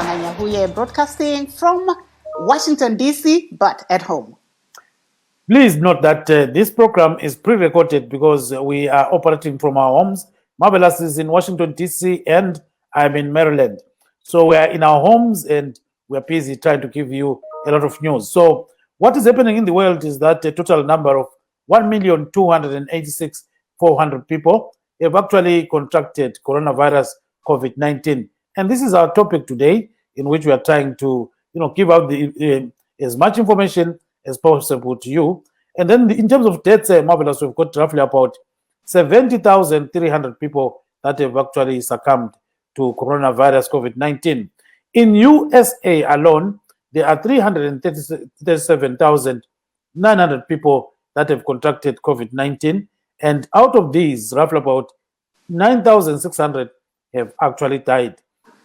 Ngomkhuhlane, broadcasting from Washington, D.C., but at home. Please note that this program is pre-recorded because we are operating from our homes. Marvelous is in Washington, D.C., and I'm in Maryland. So we are in our homes and we're busy trying to give you a lot of news. So what is happening in the world is that a total number of 1,286,400 people have actually contracted coronavirus COVID-19. And this is our topic today, in which we are trying to give out as much information as possible to you. And then in terms of deaths, Marvelous, we've got roughly about 70,300 people that have actually succumbed to coronavirus COVID-19. In USA alone, there are 337,900 people that have contracted COVID-19. And out of these, roughly about 9,600 have actually died.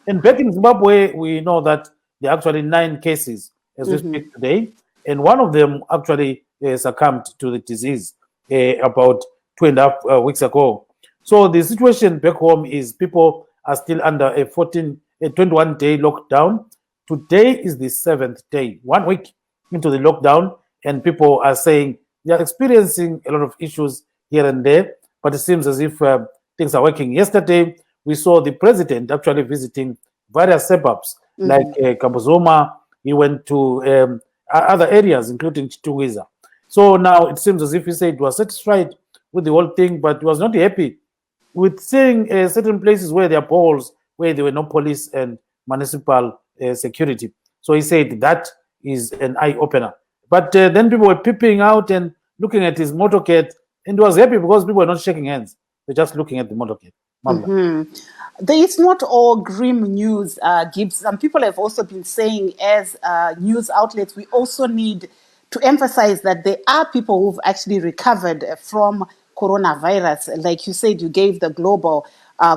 And back in Zimbabwe, we know that there are actually 9 cases as we speak today. And one of them actually succumbed to the disease about 2.5 weeks ago. So the situation back home is people are still under a 21-day lockdown. Today is the 7th day, 1 week into the lockdown, and people are saying they are experiencing a lot of issues here and there, but it seems as if things are working. Yesterday, we saw the president actually visiting various suburbs like Kambuzoma. He went to other areas, including Chitungwiza. So now it seems as if he said he was satisfied with the whole thing, but he was not happy with seeing certain places where there are polls, where there were no police and municipal security. So he said that is an eye-opener. But then people were peeping out and looking at his motorcade, and he was happy because people were not shaking hands. They're just looking at the motorcade. It's not all grim news, Gibbs. Some people have also been saying, as news outlets, we also need to emphasize that there are people who've actually recovered from coronavirus. Like you said, you gave the global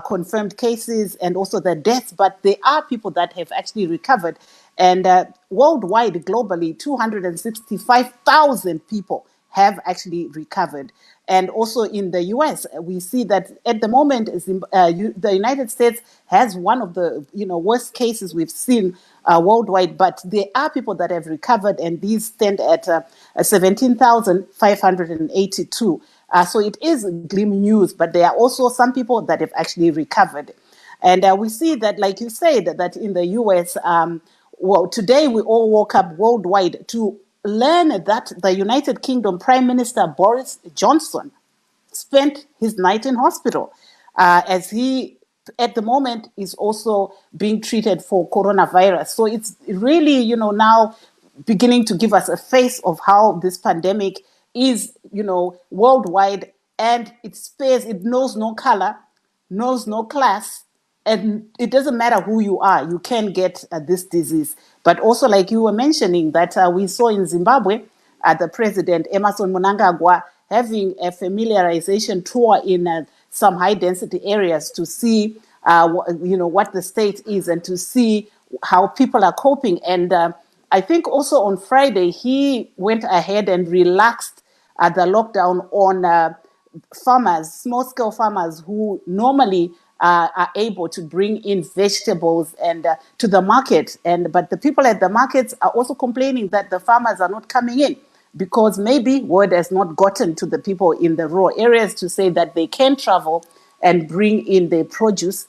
confirmed cases and also the deaths, but there are people that have actually recovered. And worldwide, globally, 265,000 people have actually recovered. And also in the US, we see that at the moment, the United States has one of the worst cases we've seen worldwide. But there are people that have recovered, and these stand at 17,582. So it is grim news, but there are also some people that have actually recovered. And we see that, like you said, that in the US, today we all woke up worldwide to learn that the United Kingdom Prime Minister Boris Johnson spent his night in hospital as he, at the moment, is also being treated for coronavirus. So it's really, now beginning to give us a face of how this pandemic is, worldwide, and it knows no color, knows no class, and it doesn't matter who you are, you can get this disease. But also, like you were mentioning, that we saw in Zimbabwe, the president, Emmerson Mnangagwa, having a familiarization tour in some high-density areas to see, what the state is and to see how people are coping. And I think also on Friday, he went ahead and relaxed the lockdown on farmers, small-scale farmers who normally are able to bring in vegetables and to the market. But the people at the markets are also complaining that the farmers are not coming in because maybe word has not gotten to the people in the rural areas to say that they can travel and bring in their produce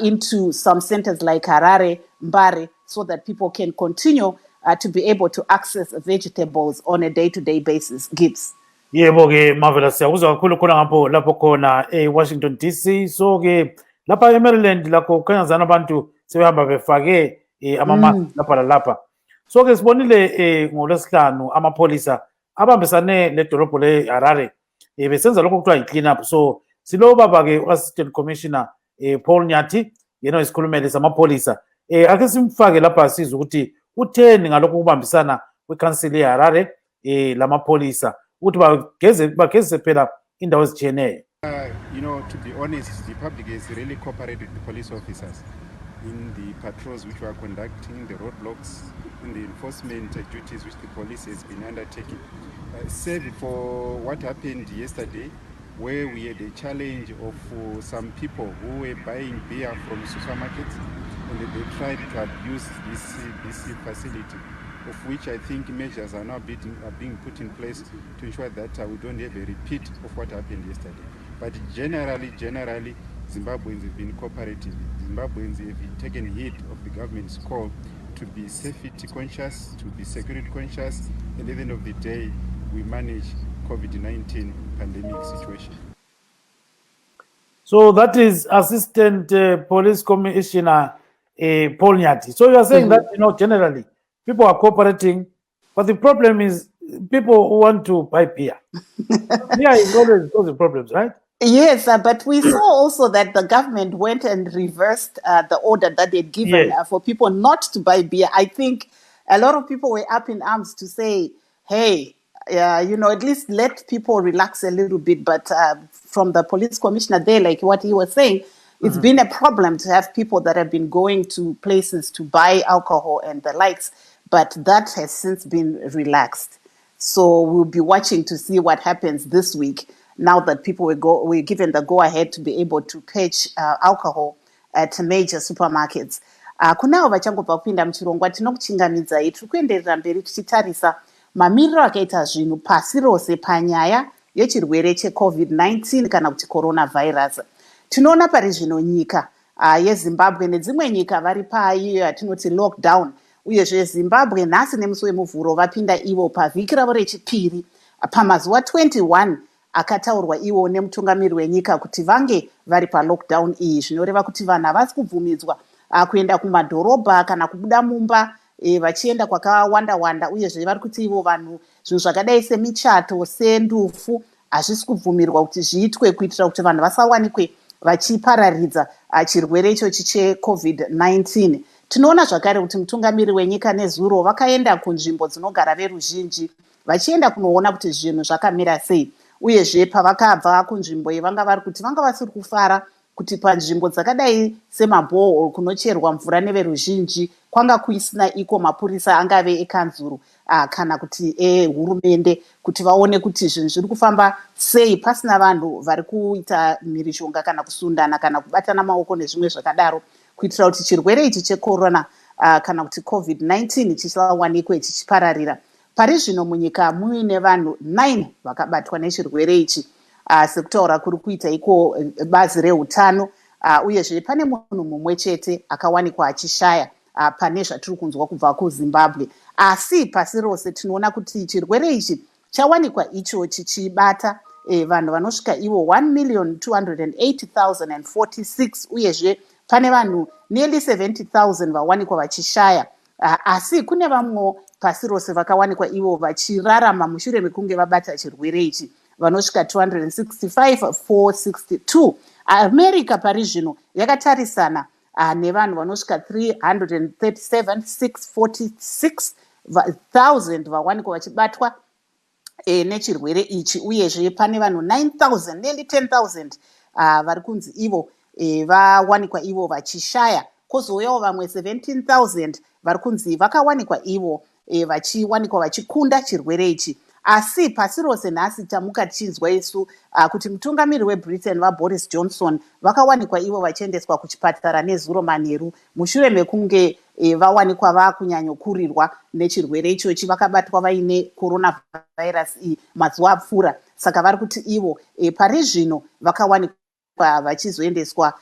into some centers like Harare, Mbare, so that people can continue to be able to access vegetables on a day-to-day basis. Gibbs. Yebo ke Marvelous, siyakuzwa kakhulu khona lapho khona Washington DC. So ke lapha eMaryland lakho kukhanya zana abantu sebehamba befake ama-mask lapha lalapha. So ke sibonile ngolwesihlanu amapholisa abambisane ledolobho le-Harare besenza lokho kuthiwa yi-clean up. So silo baba ke u-Assistant Commissioner Paul Nyathi yena isikhulumeli samapholisa ake simfake lapha sizwe ukuthi utheni ngalokho kubambisana kwe-council ye-Harare lamapholisa ukuthi bagezise phela indawo ezitshiyeneyo. To be honest, the public has really cooperated with the police officers in the patrols which we are conducting, the roadblocks, and the enforcement duties which the police has been undertaking. Save for what happened yesterday, where we had a challenge of some people who were buying beer from supermarkets and they tried to abuse this facility, of which I think measures are now being put in place to ensure that we don't have a repeat of what happened yesterday. But generally, Zimbabweans have been cooperative. Zimbabweans have taken heed of the government's call to be safety conscious, to be security conscious, and at the end of the day, we manage COVID-19 pandemic situation. So that is Assistant Police Commissioner Paul Nyati. So you are saying that, generally, people are cooperating, but the problem is people who want to buy beer. Beer is always causing problems, right? Yes, but we saw also that the government went and reversed the order that they'd given for people not to buy beer. I think a lot of people were up in arms to say, hey, at least let people relax a little bit. But from the police commissioner there, like what he was saying, it's been a problem to have people that have been going to places to buy alcohol and the likes, but that has since been relaxed. So we'll be watching to see what happens this week, now that people were given the go-ahead to be able to purchase alcohol at major supermarkets. Kunavo vachangobva kupinda muchirongwa tinokuchingamidzai tiri kuenderera mberi tichitarisa mamiriro akaita zvinhu pasi rose panyaya yechirwere cheCovid-19 kana kuti coronavirus. Tinoona pari zvino nyika yeZimbabwe nedzimwe nyika vari paiyo yatinoti lockdown, uyezve Zimbabwe nhasi nemusi wemuvhuro vapinda ivo pavhiki ravo rechipiri pamazuva 21 akataurwa ivo nemutungamiri wenyika kuti vange vari palockdown iyi. Zvinoreva kuti vanhu havasi kubvumidzwa kuenda kumadhorobha kana kubuda mumba vachienda kwakawanda-wanda, uyezve vari kuti ivo vanhu zvinhu zvakadai semichato sendufu hazvisi kubvumirwa kuti zviitwe kuitira kuti vanhu vasawanikwe vachipararidza chirwere ichochi cheCovid-19. Tinoona zvakare kuti mutungamiri wenyika nezuro vakaenda kunzvimbo dzinogara veruzhinji vachienda kunoona kuti zvinhu zvakamira sei, uyezve pavakabva kunzvimbo iyi vanga vari kuti vanga vasiri kufara kuti panzvimbo dzakadai semabhohol kunocherwa mvura neveruzhinji kwanga kuisina iko mapurisa angave ekanzuru kana kuti ehurumende kuti vaone kuti zvinhu zviri kufamba sei pasina vanhu vari kuita mhirizhonga kana kusundana kana kubatana maoko nezvimwe zvakadaro, kuitira kuti chirwere ichi checorona kana kuti COVID-19 chisawanikwe chichipararira. Pari zvino munyika muine vanhu 9 vakabatwa nechirwere ichi sekutaura kuri kuita iko bazi reutano, uyezve pane munhu mumwe chete akawanikwa achishaya pane zvatiri kunzwa kubva kuZimbabwe. Asi pasi rose tinoona kuti chirwere ichi chawanikwa icho chichibata vanhu vanosvika ivo 1,208,046, uyezve pane vanhu nearly 70,000 vawanikwa vachishaya. Asi kune vamwe pasi rose vakawanikwa ivo vachirarama mushure mekunge vabata chirwere ichi vanosvika 265,462. America pari zvino yakatarisana nevanhu vanosvika 337,646,000 vawanikwa vachibatwa nechirwere ichi, uyezve pane vanhu 9,000 nearly 10,000 vari kunzi ivo vawanikwa ivo vachishaya. Kozouyawo vamwe 17,000 vari kunzi vakawanikwa ivo vachiwanikwa vachikunda chirwere ichi. Asi pasi rose nhasi tamuka tichinzwa isu kuti mutungamiri weBritain vaBoris Johnson vakawanikwa ivo vachiendeswa kuchipatara nezuro manheru mushure mekunge vawanikwa vakunyanyokurirwa nechirwere ichochi, vakabatwa vaine coronavirus iyi mazuva apfuura. Saka vari kuti ivo pari zvino vakawanikwa vachizoendeswa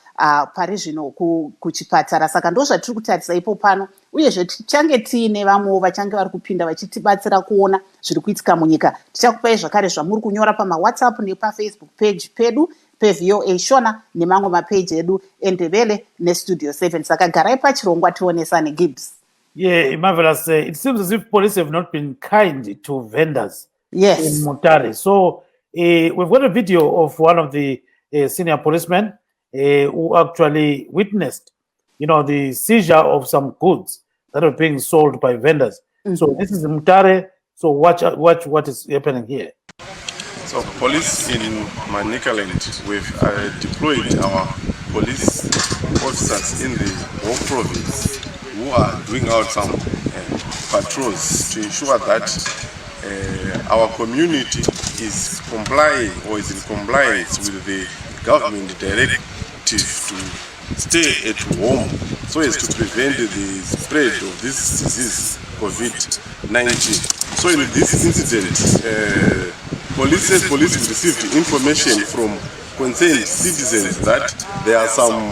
pari zvino kuchipatara. Saka ndo zvatiri kutarisa ipo pano, uyezve tichange tiine vamwewo vachange vari kupinda vachitibatsira kuona zviri kuitika munyika. Tichakupai zvakare zvamuri kunyora pamawhatsapp nepafacebook page pedu peVOA Shona nemamwe mapeji edu eNdebele neStudio 7. Saka garai pachirongwa tionesane. Gibbs. Yeah, marvelous. It seems as if police have not been kind to vendors in Mutare. So we've got a video of one of the senior policemen who actually witnessed, the seizure of some goods that are being sold by vendors. So this is Mutare. So watch what is happening here. So police in Manicaland, we've deployed our police officers in the whole province who are doing out some patrols to ensure that our community is complying or is in compliance with the government directive to stay at home so as to prevent the spread of this disease, COVID-19. So in this incident, police received information from concerned citizens that there are some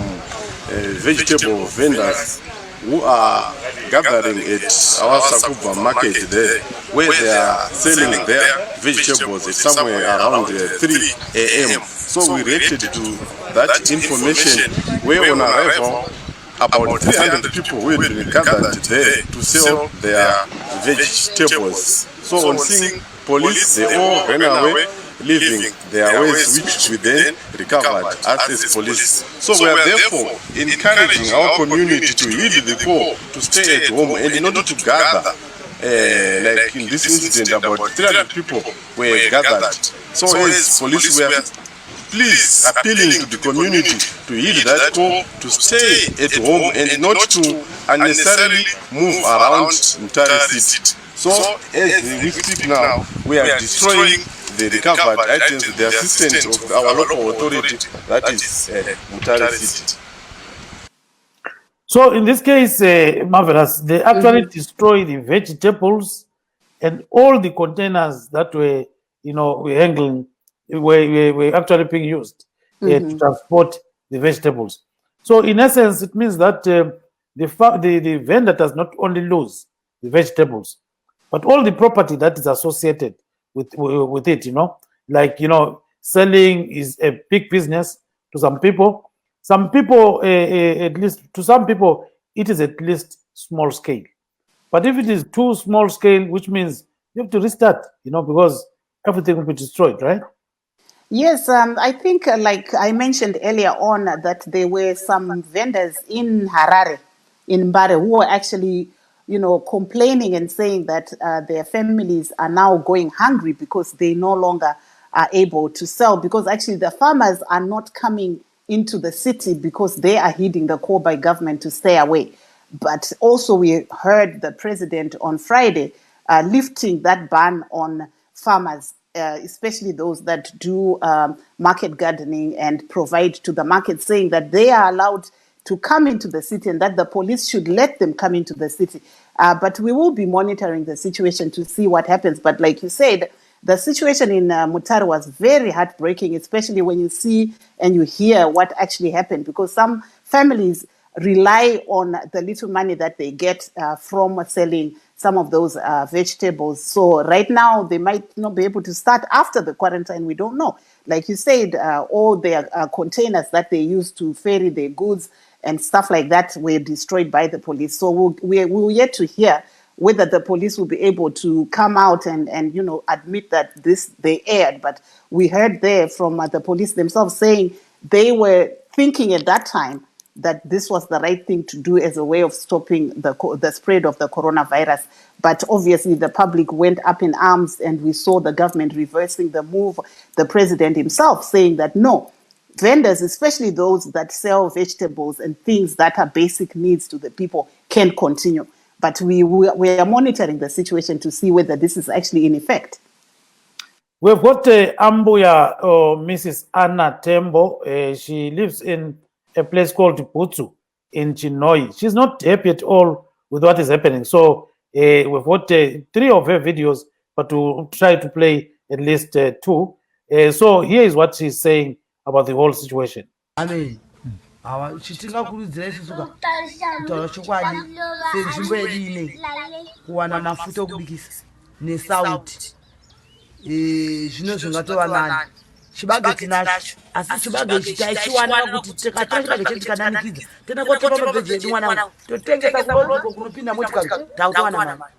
vegetable vendors who are gathering at our Sakuba market there, where they are selling their vegetables at somewhere around 3 a.m. So we reacted to that information, where on arrival, about 300 people will be gathered there to sell their vegetables. So on seeing police, they all ran away, leaving their ways, which we then recovered as police. So we are therefore encouraging our community to heed the call to stay at home and in order to gather. Like in this incident, about 300 people were gathered. So as police, we are please appealing to the community to heed that call to stay at home and not to unnecessarily move around Mutare City. So as we speak now, we are destroying the recovered items with the assistance of our local authority, that is Mutare City. So in this case, Marvelous, they actually destroy the vegetables and all the containers that were, were hanging, were actually being used to transport the vegetables. So in essence, it means that the vendor does not only lose the vegetables, but all the property that is associated with it, like, selling is a big business to some people. Some people, at least to some people, it is at least small scale. But if it is too small scale, which means you have to restart, because everything will be destroyed, right? Yes, I think, like I mentioned earlier on, that there were some vendors in Harare, in Mbare, who were actually, complaining and saying that their families are now going hungry because they no longer are able to sell, because actually the farmers are not coming into the city because they are heeding the call by government to stay away. But also we heard the president on Friday lifting that ban on farmers, especially those that do market gardening and provide to the market, saying that they are allowed to come into the city and that the police should let them come into the city. But we will be monitoring the situation to see what happens. But like you said, the situation in Mutare was very heartbreaking, especially when you see and you hear what actually happened, because some families rely on the little money that they get from selling some of those vegetables. So right now, they might not be able to start after the quarantine. We don't know. Like you said, all their containers that they use to ferry their goods and stuff like that were destroyed by the police. So we're yet to hear whether the police will be able to come out and admit that they erred. But we heard there from the police themselves saying they were thinking at that time that this was the right thing to do as a way of stopping the spread of the coronavirus. But obviously the public went up in arms and we saw the government reversing the move, the president himself saying that no, vendors, especially those that sell vegetables and things that are basic needs to the people, can continue. But we are monitoring the situation to see whether this is actually in effect. We've got Ambuya, Mrs. Anna Tembo. She lives in a place called Putsu in Chinoi. She's not happy at all with what is happening. So we've got 3 of her videos, but we'll try to play at least 2. So here is what she's saying about the whole situation. Amen. Chitingakurudzira isusu kutaura chokwadi senzvimbo yedu ine kuwana mafuta okubikisa nesauti zvino zvingatova nani. Chibage tinacho asi chibage ichi taichiwana kuti tikatora chibage chedu tikananikidza tena kotepa mabheji edu mwana totengesa kurodiko kunopinda motikari tautowana mari.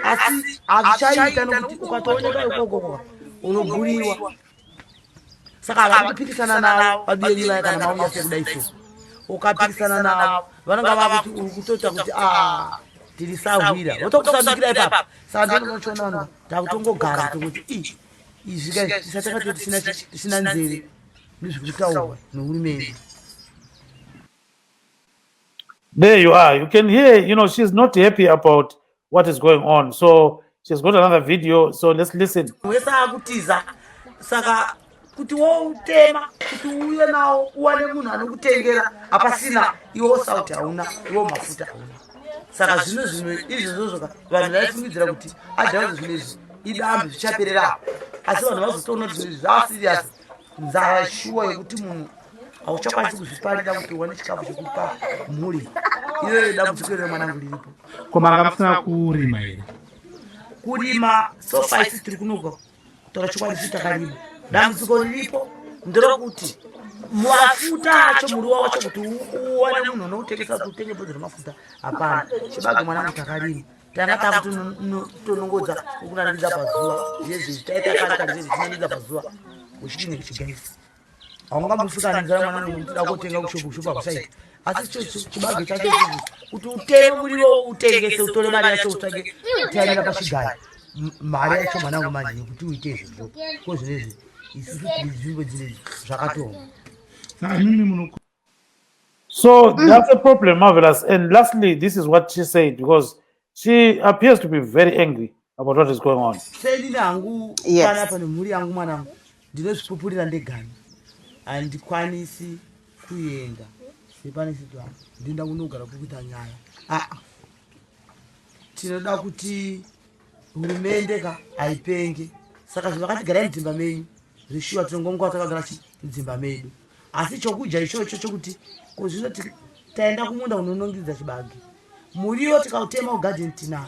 Asi hazvichaita nokuti ukatooneka ikoko unoguriwa. Saka vakupikisana navo vabereki vaya kana mauya sekudai so ukapikisana navo vanenge vakuti uri kutota kuti tiri sahwira votokusandukira ipapa. Saka ndinonochiona vanhu takutongogara tokuti izvi tisatakatoti tisina nzeve nezviri kutaurwa nehurumende. There you are. You can hear, she's not happy about what is going on. So she's got another video. So let's listen. Wesa akutiza saka kuti woutema kuti uye nawo uwane munhu anokutengera apasina iwo sauti hauna iwo mafuta hauna. Saka zvino izvozvo vanhu vaifungidzira kuti adhauza zvinezvi idambi zvichaperera, asi vanhu vazotoona kuti zvinezvi zvasiriyasi. Nzara shuwa yekuti munhu hauchakwanisi kuzviparira kuti uwane chikafu chekupa mhuri. Iyo dambudziko remwanangu riripo. Koma angafuna kurima here? Kurima sofa isi tiri kunoga kutaura chokwadi takarima. Dambudziko riripo nderokuti mafuta acho muriwo wacho kuti uwane munhu unotengesa kuti utenge bhodhi remafuta hapana. Chibage mwanangu takarima tanga takuti tonongodza kunanidza pazuva yezvi taita kare zvezvi tinanidza pazuva uchidini kuchigaisa. Haungambosvika nenzara mwanangu ndida kotenga kushopa kusaita. Asi chibage chacho kuti uteme muriwo utengese utore mari yacho utsvake tianira pachigayo. Mari yacho mwanangu manje kuti uite izvozvo ko zvinezvi isusu tiri nzvimbo dzine zvakatomba. So that's a problem, Marvelous. And lastly, this is what she said, because she appears to be very angry about what is going on. Sendine hangu panapa nemhuri yangu mwanangu ndinozvipupurira ndegani handikwanisi kuenda sepane situayo ndinda kunogara kukuita nyaya. Tinoda kuti hurumende haipenge. Saka zvakatigarai mudzimba menyu zvishuwa tinongongwa takagara mudzimba medu. Asi chokudya ichocho chokuti kuzvinoti taenda kumunda unonongedza chibage muriwo tikautema ugadheni tinawo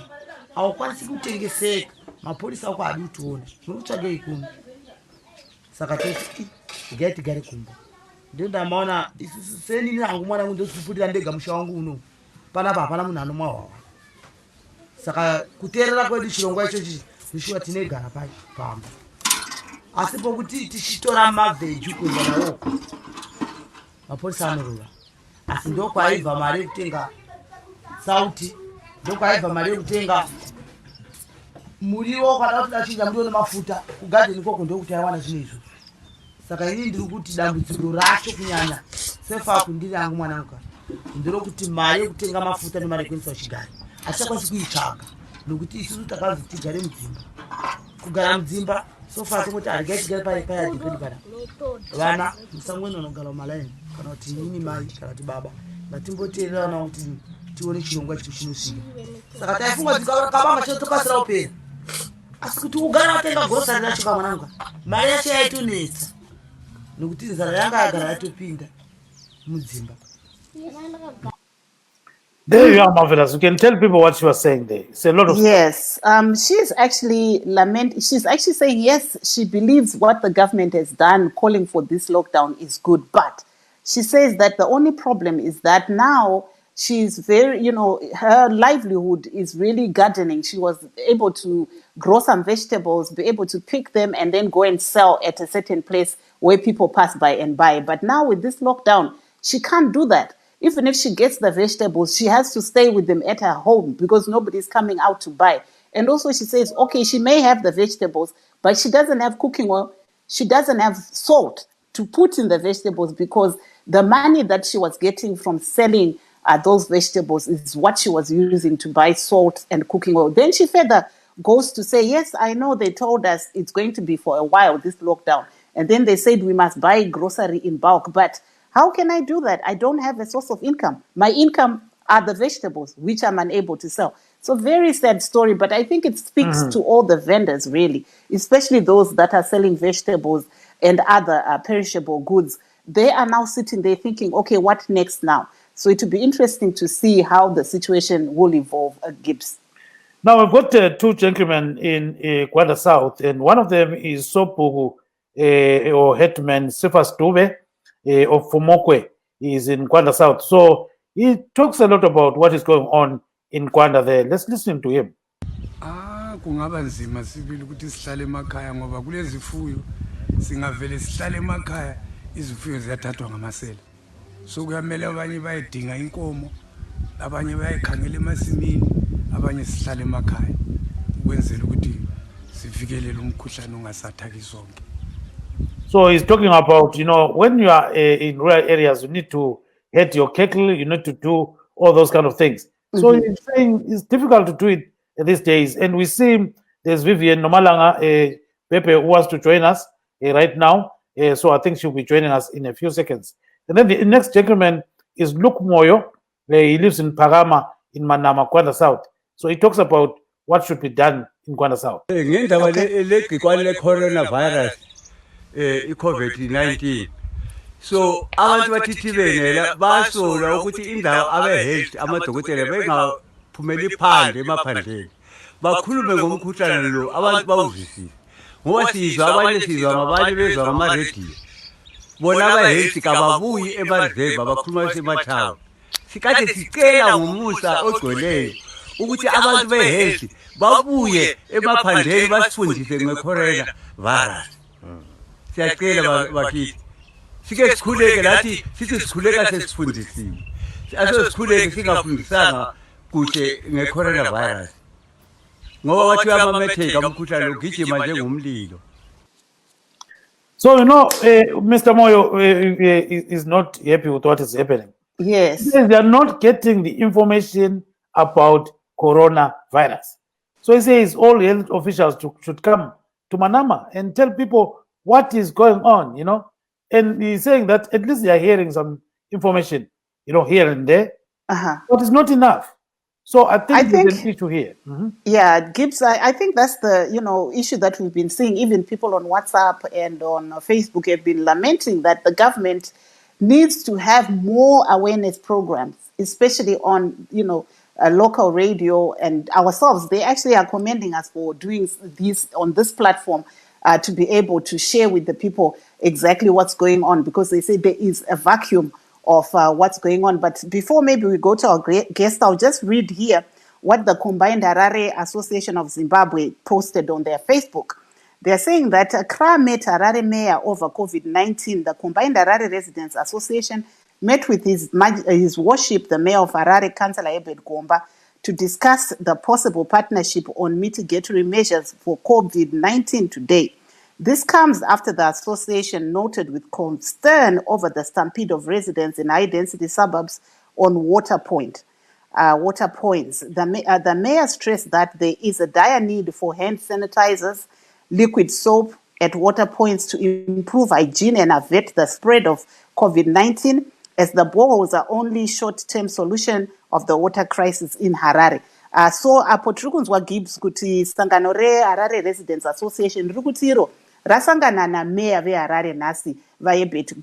haukwanisi kutengeseka. Mapolisa ako hadi utiona munotsvagei kumba. Saka toti igai tigare kumba. Ndio ndamaona isusu senini hangu mwanangu ndozvipupurira ndega musha wangu uno panapa hapana munhu anomwawawa. Saka kuteerera kwedu chirongwa ichochi zvishuwa tinegara pamba. Asi pokuti tichitora mavheji kuenda nawo mapolisa anorova. Asi ndokwaibva mari yekutenga sauti, ndokwaibva mari yekutenga muriwo kana kuti dachinja muriwo nemafuta kugadheni koko ndokuti aiwana zvinhu izvo. Saka ini ndiri kuti dambudziko racho kunyanya sefaku ndiri hangu mwanangu nderokuti mari yekutenga mafuta nemari yekuendesa chigari hatichakwanisi kuitsvaga nokuti isusu takanzi tigare mudzimba. Kugara mudzimba sofa tongoti harigai tigare payadhipeni pana vana musangweni vanogara mumalaini kana kuti nini mai kana kuti baba ngatimboteererana kuti tione chirongwa chitu chinosvika. Saka taifunga kabanga chinotokasira kupera. Asi kuti ugara watenga grosari racho kamwanangu mari yacho yaitonetsa nokuti nzara yanga yagara yatopinda mudzimba. There you are, Marvelous. You can tell people what she was saying there. It's a lot of Yes, she's actually She's actually saying yes, she believes what the government has done, calling for this lockdown, is good. But she says that the only problem is that now she's very, her livelihood is really gardening. She was able to grow some vegetables, be able to pick them, and then go and sell at a certain place where people pass by and buy. But now with this lockdown, she can't do that. Even if she gets the vegetables, she has to stay with them at her home because nobody's coming out to buy. And also she says, okay, she may have the vegetables, but she doesn't have cooking oil. She doesn't have salt to put in the vegetables because the money that she was getting from selling those vegetables is what she was using to buy salt and cooking oil. Then she further goes to say, yes, I know they told us it's going to be for a while, this lockdown. And then they said we must buy grocery in bulk. But how can I do that? I don't have a source of income. My income are the vegetables, which I'm unable to sell. So very sad story, but I think it speaks to all the vendors, really, especially those that are selling vegetables and other perishable goods. They are now sitting there thinking, okay, what next now? So it will be interesting to see how the situation will evolve, Gibbs. Now, I've got two gentlemen in Kwanda South, and one of them is Sopugu or Hetman Sifas Dube of Fumokwe. He is in Kwanda South. So he talks a lot about what is going on in Kwanda there. Let's listen to him. Kungaba nzima sibili ukuthi sihlale emakhaya ngoba kulezi fuyo singavele sihlale emakhaya izifuyo ziyathathwa ngamasela. So kuyamele abanye bayidinga inkomo, abanye bayikhangela emasimini, abanye sihlale emakhaya ukwenzela ukuthi sivikelele umkhuhlane ungasathaki sonke. So he's talking about, when you are in rural areas, you need to herd your cattle, you need to do all those kind of things. So he's saying it's difficult to do it these days. And we see there's Vivian Nomalanga, Pepe, who wants to join us right now. So I think she'll be joining us in a few seconds. And then the next gentleman is Luke Moyo. He lives in Parama in Manama, Kwanda South. So he talks about what should be done in Kwanda South. Ngendaba legcikwane le-coronavirus i-COVID-19 so abantu bathithibengela basola ukuthi indawo abe-health amadokotela bengaphumeli phandle emaphandleni bakhulume ngomkhuhlane lo abantu bawuzwisise ngoba sizwa ngabanye bezwa ngamarediyo bona abe-health kababuyi ema-reserve abakhuluma besemathawu sikade sicela ngomusa ogcweleyo ukuthi abantu be-health babuye emaphandleni basifundise nge-coronavirus siyacela bakithi sike sikhuleke lathi sithi sikhuleka sesifundisiwe asesikhuleke singafundisanga kuhle nge-coronavirus ngoba wathi amametheka umkhuhlane ugijima njengomlilo. So, Mr. Moyo is not happy with what is happening. Yes. They are not getting the information about coronavirus. So he says all health officials should come to Manama and tell people what is going on, And he's saying that at least they are hearing some information, here and there. But it's not enough. So I think there's an issue here. Yeah, Gibbs, I think that's the, issue that we've been seeing. Even people on WhatsApp and on Facebook have been lamenting that the government needs to have more awareness programs, especially on, local radio and ourselves. They actually are commending us for doing this on this platform to be able to share with the people exactly what's going on, because they say there is a vacuum of what's going on. But before maybe we go to our guest, I'll just read here what the Combined Harare Association of Zimbabwe posted on their Facebook. They're saying that Accra met Harare mayor over COVID-19. The Combined Harare Residents Association met with his worship, the mayor of Harare, Councillor Ebed Gomba, to discuss the possible partnership on mitigatory measures for COVID-19 today. This comes after the association noted with concern over the stampede of residents in high-density suburbs on water points. The mayor stressed that there is a dire need for hand sanitizers, liquid soap at water points to improve hygiene and avert the spread of COVID-19, as the boreholes are only short-term solution of the water crisis in Harare. So apo tiri kunzwa Gibbs kuti sangano reHarare Residents Association riri kuti iro rasangana nameya veHarare nhasi vaEbert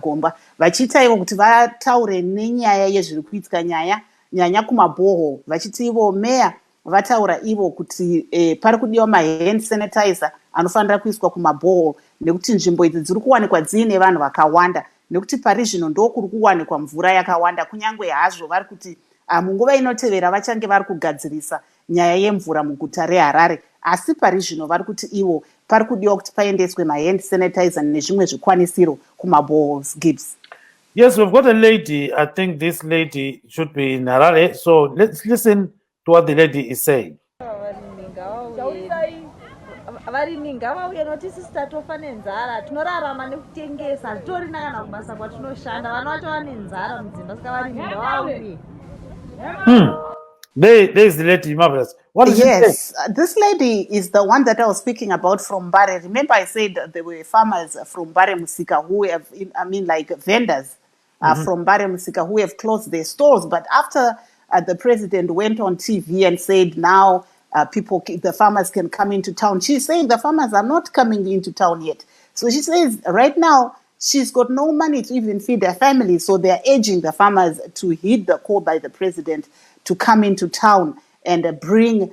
Gomba vachiita ivo kuti vataure nenyaya yezviri kuitika nyanya kumaboho, vachiti ivo meya vataura ivo kuti pari kudiwa mahand sanitizer anofanira kuiswa kumaboho nekuti nzvimbo idzi dziri kuwanikwa dziine vanhu vakawanda, nekuti pari zvino ndokuri kuwanikwa mvura yakawanda, kunyange hazvo vari kuti munguva inotevera vachange vari kugadzirisa nyaya yemvura muguta reHarare, asi pari zvino vari kuti ivo pari kudiwa kuti paendeswe mahand sanitizer nezvimwe zvikwanisiro kumabohos. Gibbs. Yes, we've got a lady. I think this lady should be in Harare. So let's listen to what the lady is saying. varimi ngavauye noti sisi tatofa nenzara, tinorarama nekutengesa, hatitorina kana kubasa kwatinoshanda, vana vatova nenzara mudzimba, saka varimi ngavauye. There is the lady, marvelous. What is Yes, this lady is the one that I was speaking about from Bare. Remember I said there were farmers from Bare Musika who have, vendors from Bare Musika who have closed their stores. But after the president went on TV and said now the farmers can come into town, she's saying the farmers are not coming into town yet. So she says right now she's got no money to even feed their family. So they're urging the farmers to heed the call by the president to come into town and bring,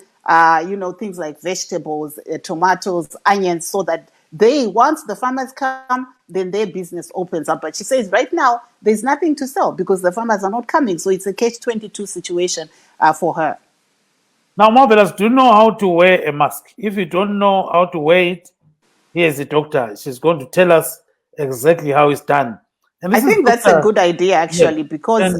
things like vegetables, tomatoes, onions, so that once the farmers come, then their business opens up. But she says right now, there's nothing to sell because the farmers are not coming. So it's a catch-22 situation for her. Now, marvelous, do you know how to wear a mask? If you don't know how to wear it, here's the doctor. She's going to tell us exactly how it's done. And I think that's a good idea, actually, because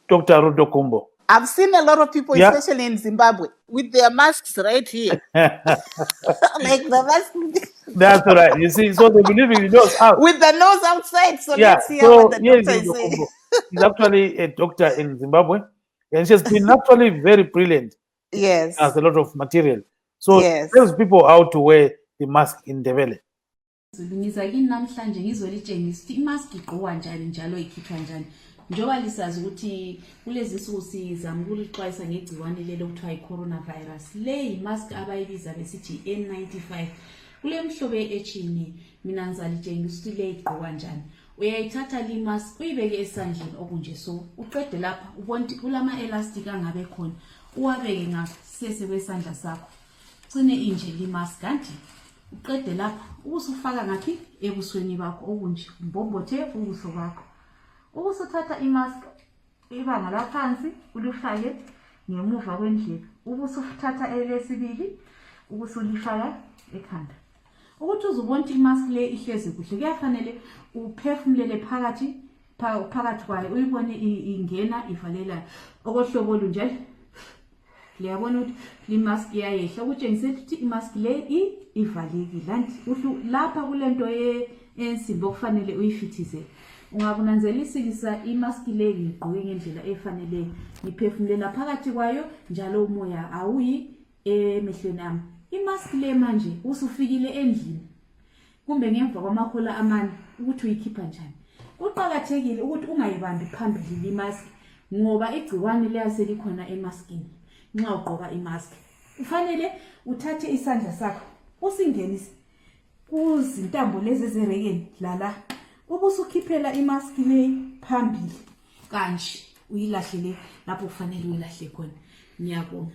Dr. Rudo Kumbo. I've seen a lot of people, especially in Zimbabwe, with their masks right here. Like the mask. That's right. You see, so they'll be leaving the nose out. With the nose outside. So let's hear what the doctor is saying. She's actually a doctor in Zimbabwe. And she's been actually very brilliant. Yes. Has a lot of material. So tells people how to wear the mask in the belly. Ngiza kini namhlanje ngizolitshengisa ukuthi imask igqokwa njani njalo ikhithwa njani. Njoba lisazi ukuthi kulezi insuku sizama ukulixwayisa ngegciwane lelo kuthiwa i-coronavirus. Le imask abayibiza besithi N95. Kule mhlobo echini mina ngizalitshengisa ukuthi le igqokwa njani. Uyayithatha le mask uyibeke esandleni okunje so uqede lapha ubona kulama elastic angabe khona uwabeke ngasese kwesandla sakho. Cine inje le mask kanti uqede lapha ubusufaka ngaphi ebusweni bakho okunje mbombothe ubuso bakho. Ubusuthatha imask ibanga laphansi ulifake ngemuva kwendlebe. Ubusuthatha elesibili ubusulifaka ekhanda. Ukuthi uzubona imask le ihlezi kuhle kuyafanele uphefumulele phakathi kwayo uyibone ingena ivalela okohlobo olunje. Liyabona ukuthi le mask iyayehla ukutshengisa ukuthi imask le ivalekile anti lapha kulento ensimbi okufanele uyifithize. Ungakunanzelisisa imask le igqoke ngendlela efanele niphefumulela phakathi kwayo njalo umoya awuyi emehlweni ami. Imask le manje usufikile endlini kumbe ngemva kwamahola amane ukuthi uyikhipha njani. Kuqhakathekile ukuthi ungayibambi phambili le mask ngoba igciwane liyaselikhona emaskini. Nxa ugqoka imask kufanele uthathe isandla sakho usingenise kuzintambo lezi ezirekeni lala ubusukhiphela imask le phambili kanje uyilahlele lapho kufanele uyilahle khona. Ngiyabonga.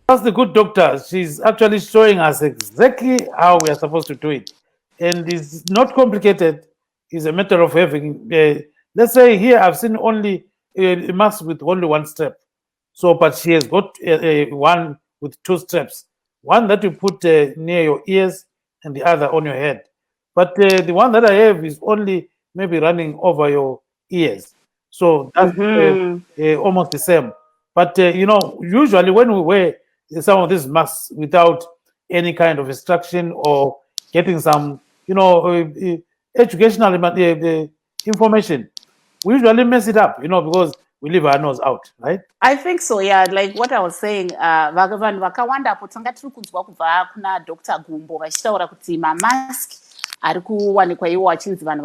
That's the good doctor. She's actually showing us exactly how we are supposed to do it. And it's not complicated. It's a matter of having, let's say here I've seen only a mask with only one strap. So, but she has got one with two straps. One that you put near your ears and the other on your head. But the one that I have is only maybe running over your ears. So that's almost the same. But, usually when we wear some of these masks without any kind of instruction or getting some, educational information, we usually mess it up, because we leave our nose out, right? I think so, yeah. Like what I was saying, vanhu vakawanda apo tanga tiri kunzwa kubva kuna Dr. Gumbo vachitaura kuti mamask ari kuwanikwa iwo achinzi vanhu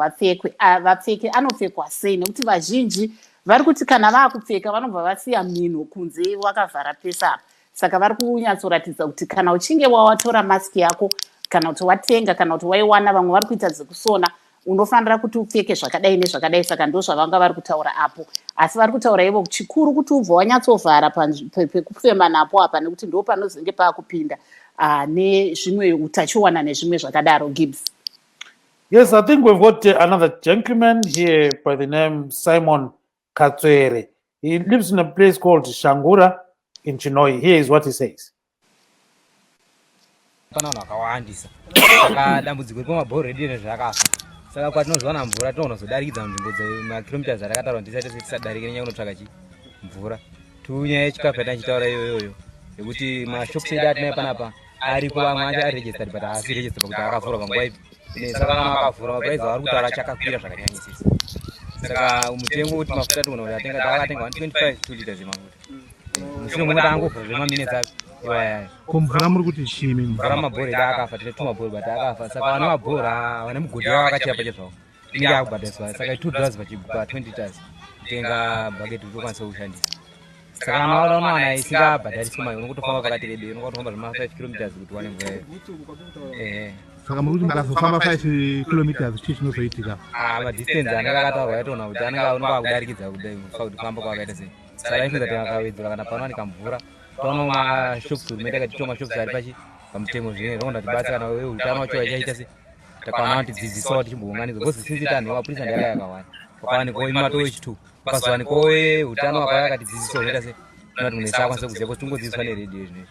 vapfeke anopfekwa sei nekuti vazhinji vari kuti kana vaakupfeka vanobva vasiya mhino kunze wakavhara pese apa. Saka vari kunyatsoratidza kuti kana uchinge watora mask yako kana kuti watenga kana kuti waiwana vamwe vari kuita zekusona unofanira kuti upfeke zvakadai nezvakadai. Saka ndo zvavanga vari kutaura apo, asi vari kutaura ivo chikuru kuti ubva wanyatsovhara pekufema napo apa nekuti ndo panozenge paakupinda nezvimwe utachiwana nezvimwe zvakadaro. Gibbs. Yes, I think we've got another gentleman here by the name Simon Katswere. He lives in a place called Shangura in Chinoi. Here is what he says. Saka kwatinozwana mvura tinozodarikidza munzvimbo dzemakilomiters dzatakatarwa ndisati tisadarike nenyaya kunotsvaka mvura. Tunyaya yechikafu yatachitaura iyoyo yekuti mashops edu atinayo panapa aripo vamwe acho ari registered but haasi registered pakuti akavhurwa panguva ipi. Saka kana akavhurwa mapuraizi avari kutaura achakakwira zvakanyanyisisa. Saka mutengo kuti mafuta tinoona kuti atenga takatenga 125 2 liters yemafuta. Mushure mokuti angovhura zvemaminutes api. Kumvura muri kuti chimi mvura mabhori akafa tine mabhori but akafa. Saka vane mabhori vane mugodhi wavo vakachira pachezvavo inenge yakubhadhariswa. Saka $2 pachigwa 20 liters kutenga bhaketi kuti ukwanise kushandisa. Saka kana waona isingabhadhariswi mai unokutofamba pakati rebei unokutofamba zvema 5 kilometers kuti wane mvura iyo. Saka muri kuti makazofamba 5 kilometers chii chinozoitika? Madistance anenge akataurwa yatoona kuti anenge unenge akudarikidza kuti kufamba kwakaita sei. Saka ifunza kuti akawedzera kana panowanika mvura tono mashops hurumende akatitoma mashops ari pachi pamutengo zvine ronda tibatsa kana wewe utano wacho wachaita se takwana kuti dzidzisawo tichimbounganidza because since tanhu vapurisa ndiyaka yakawanda pakawanikwa imato wechitu pakazowanikwa we utano wakauya akatidzidzisa unoita se tinoti munhu ese akwanise kuziva kuti tingodzidziswa neredio zvinezvi.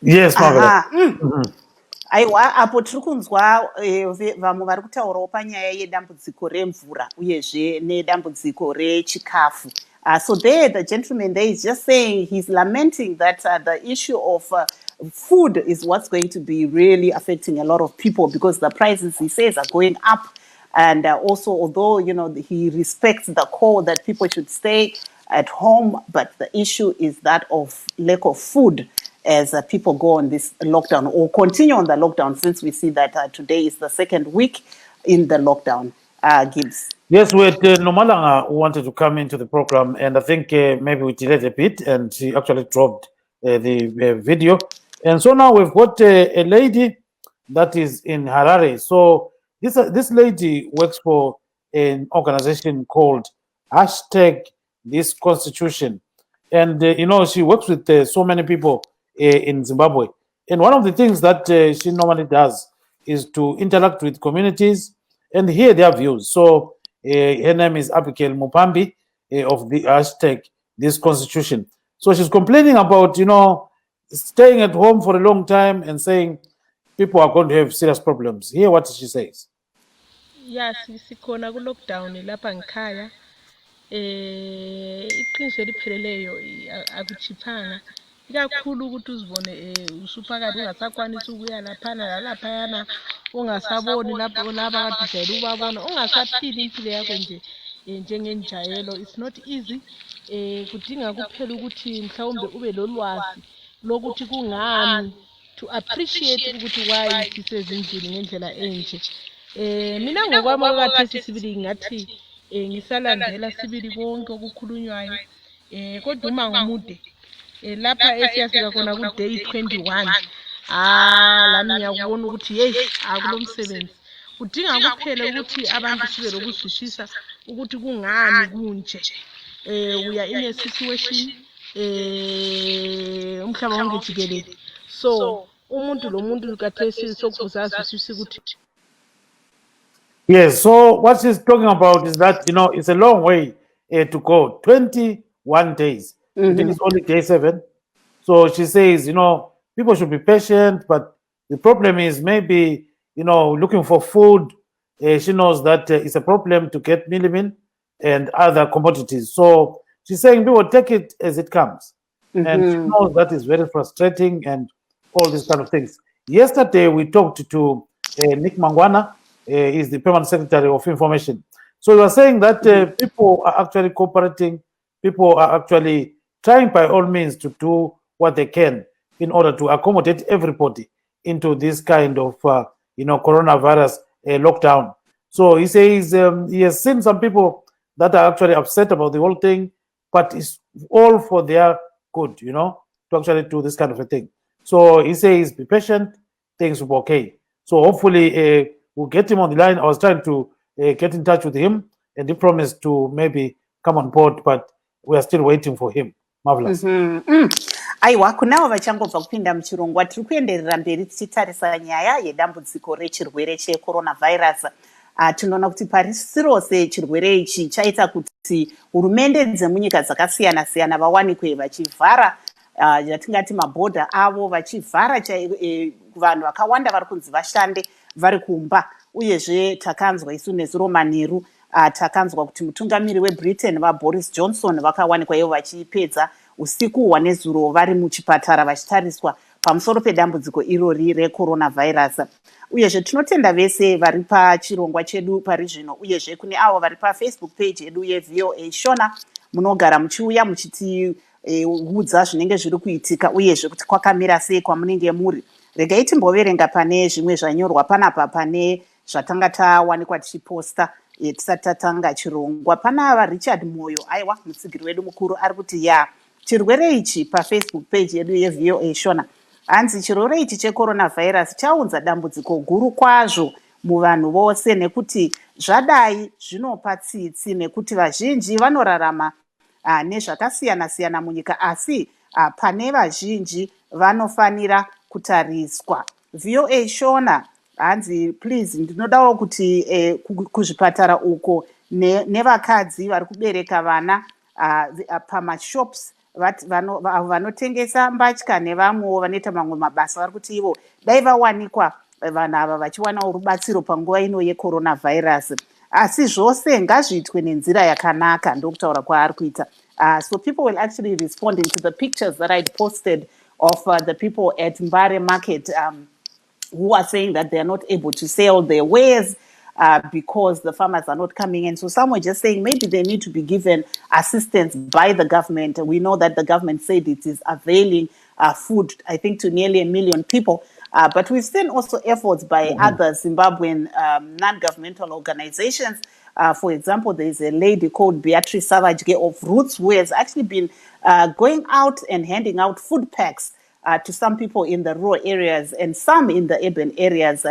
Yes, aiwa apo tiri kunzwa vamwe vari kutaurawo panyaya yedambudziko remvura uyezve nedambudziko rechikafu. So there, the gentleman there is just saying he's lamenting that the issue of food is what's going to be really affecting a lot of people because the prices, he says, are going up. And also, although, he respects the call that people should stay at home, but the issue is that of lack of food. as people go on this lockdown or continue on the lockdown, since we see that today is the second week in the lockdown. Gibbs. Yes, Nomalanga wanted to come into the program, and I think maybe we delayed a bit, and she actually dropped the video. And so now we've got a lady that is in Harare. So this lady works for an organization called #This Constitution, and she works with so many people in Zimbabwe. And one of the things that she normally does is to interact with communities and hear their views. So her name is Abigail Mupambi of the #This Constitution. So she's complaining about, staying at home for a long time and saying people are going to have serious problems. Hear what she says. Yes, sikhona ku lockdown lapha ngikhaya. Iqiniso elipheleleyo akuchiphanga. Ikakhulu ukuthi uzibone usuphakathi ungasakwanisi ukuya laphana nalaphayana, ungasaboni lapho laba kade ujayele ubabona, ungasaphili impilo yakho nje njengenjayelo. It's not easy. Kudinga kuphela ukuthi mhlawumbe ube lolwazi lokuthi kungani, to appreciate ukuthi why sisezindlini ngendlela enje. Mina ngokwami okwathi sibili ngathi ngisalandela sibili konke okukhulunywayo, kodwa uma ngomude lapha esiyafika khona ku day 21 lami ngiyakubona ukuthi hey akulomsebenzi. Kudinga kuphela ukuthi abantu sibe lokuzwisisa ukuthi kungani kunje. We are in a situation umhlaba wonke jikelele, so umuntu lo muntu kathesi sokuzazwisisa ukuthi. Yes, so what she's talking about is that, it's a long way to go, 21 days. I think it's only day 7. So she says, people should be patient, but the problem is maybe, looking for food. She knows that it's a problem to get millimin and other commodities. So she's saying people take it as it comes. And she knows that is very frustrating and all these kind of things. Yesterday, we talked to Nick Mangwana. Is the Permanent Secretary of Information. So we are saying that people are actually cooperating. People are actually trying by all means to do what they can in order to accommodate everybody into this kind of, coronavirus lockdown. So he says he has seen some people that are actually upset about the whole thing, but it's all for their good, to actually do this kind of a thing. So he says, be patient, things will be okay. So hopefully, we'll get him on the line. I was trying to get in touch with him, and he promised to maybe come on board, but we are still waiting for him. Marvelous. Aiwa, kunavo vachangobva kupinda muchirongwa tiri kuenderera mberi tichitarisa nyaya yedambudziko rechirwere checoronavirus. Tinoona kuti parisi rose chirwere ichi chaita kuti hurumende dzemunyika dzakasiyana siyana vawanikwe vachivhara yatingati mabhodha avo, vachivhara vanhu vakawanda vari kunzi vashande vari kumba. Uyezve takanzwa isu nezuro manheru takanzwa kuti mutungamiri weBritain vaBoris Johnson vakawanikwa ivo vachipedza usiku hwanezuro vari muchipatara vachitariswa pamusoro pedambudziko irori recoronavirus. Uyezve tinotenda vese vari pachirongwa chedu pari zvino, uyezve kune avo vari paFacebook page yedu yeVOA Shona munogara muchiuya muchitiudza zvinenge zviri kuitika uyezve kuti kwakamira sei kwamunenge muri. Regai timboverenga pane zvimwe zvanyorwa panapa pane zvatanga tawanikwa tichiposta tisati tatanga chirongwa. Pana Richard Moyo, aiwa mutsigiri wedu mukuru, ari kuti chirwere ichi paFacebook page yedu yeVOA Shona hanzi chirwere ichi checoronavirus chaunza dambudziko guru kwazvo muvanhu vose, nekuti zvadai zvinopa tsitsi nekuti vazhinji vanorarama nezvakasiyana siyana munyika, asi pane vazhinji vanofanira kutariswa. VOA Shona hanzi please ndinodawo kuti kuzvipatara uko nevakadzi vari kubereka vana pamashops vanotengesa mbatya nevamwewo vanoita mamwe mabasa vari kuti ivo dai vawanikwa vanhu ava vachiwanawo rubatsiro panguva ino yecoronavirus. Asi zvose ngazviitwe nenzira yakanaka, ndokutaura kwaari kuita. So people will actually respond into the pictures that I posted of the people at Mbare Market who are saying that they are not able to sell their wares because the farmers are not coming in. So some were just saying maybe they need to be given assistance by the government. We know that the government said it is availing food, I think, to nearly 1 million people. But we've seen also efforts by other Zimbabwean non-governmental organizations. For example, there's a lady called Beatrice Savage of Roots who has actually been going out and handing out food packs to some people in the rural areas and some in the urban areas.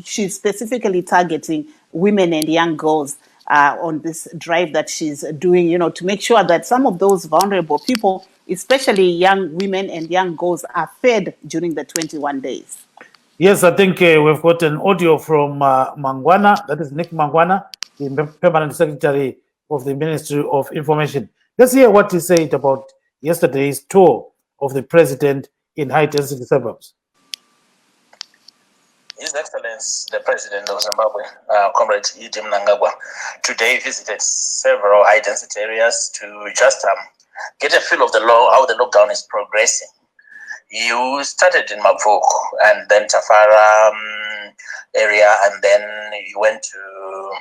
She's specifically targeting women and young girls on this drive that she's doing, to make sure that some of those vulnerable people, especially young women and young girls, are fed during the 21 days. Yes, I think we've got an audio from Mangwana, that is Nick Mangwana, the Permanent Secretary of the Ministry of Information. Let's hear what he said about yesterday's tour of the president in high-density suburbs. His Excellency, the President of Zimbabwe, Comrade Idi Mnangagwa, today visited several high-density areas to just get a feel of how the lockdown is progressing. You started in Mabvuku and then Tafara area, and then you went to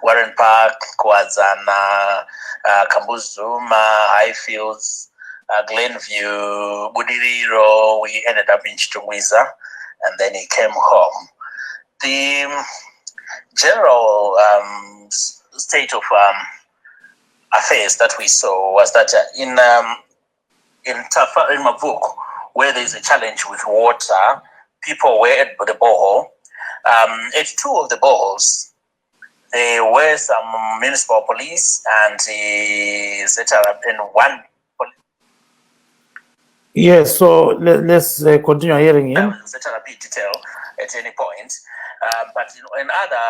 Warren Park, Kwazana, Kambuzuma, Highfields, Glenview, Budiriro. We ended up in Chitungwiza, and then he came home. The general state of affairs that we saw was that in Mabvuku, where there is a challenge with water, people were at the borehole. At two of the boreholes, there were some municipal police and one police. Yes, so let's continue hearing him. Set a repeat detail at any point, but in other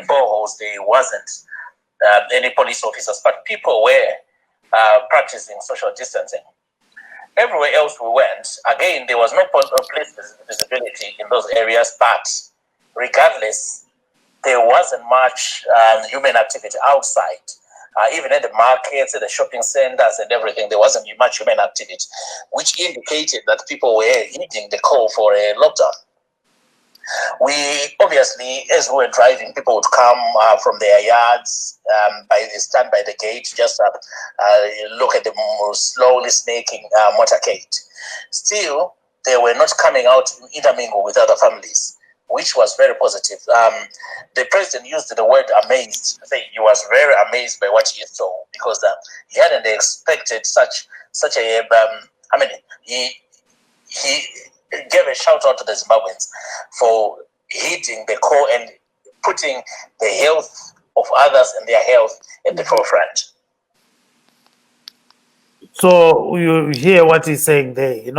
boreholes, there wasn't any police officers, but people were practicing social distancing. Everywhere else we went, again, there was no police visibility in those areas, but regardless, there wasn't much human activity outside. Even at the markets, at the shopping centers and everything, there wasn't much human activity, which indicated that people were heeding the call for a lockdown. We obviously, as we were driving, people would come from their yards, stand by the gate, just look at the slowly snaking motorcade. Still, they were not coming out to intermingle with other families, which was very positive. The president used the word amazed. He was very amazed by what he saw, because he hadn't expected such a. He gave a shout out to the Zimbabweans for heeding the call and putting the health of others and their health at the forefront. So you hear what he's saying there, He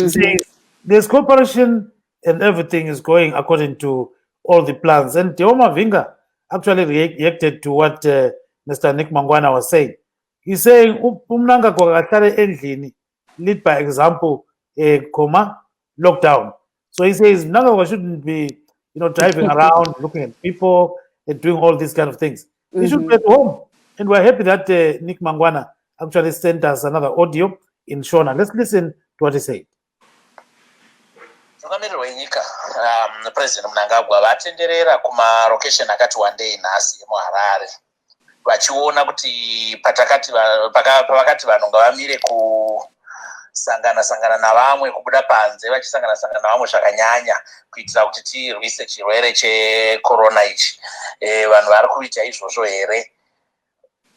says there's cooperation and everything is going according to all the plans. And Teoma Vinga actually reacted to what Mr. Nick Mangwana was saying. He's saying, lead by example, lockdown. So he says Mnangagwa shouldn't be, driving around, looking at people and doing all these kind of things. He should be at home. And we're happy that Nick Mangwana actually sent us another audio in Shona. Let's listen to what he said. President Mnangagwa vatenderera kuma location akati wandei nhasi muHarare vachiona kuti pavakati vanhu ngavamire kusangana navamwe, kubuda panze vachisangana navamwe zvakanyanya kuitira kuti tirwise chirwere checorona ichi. Vanhu vari kuita izvozvo here?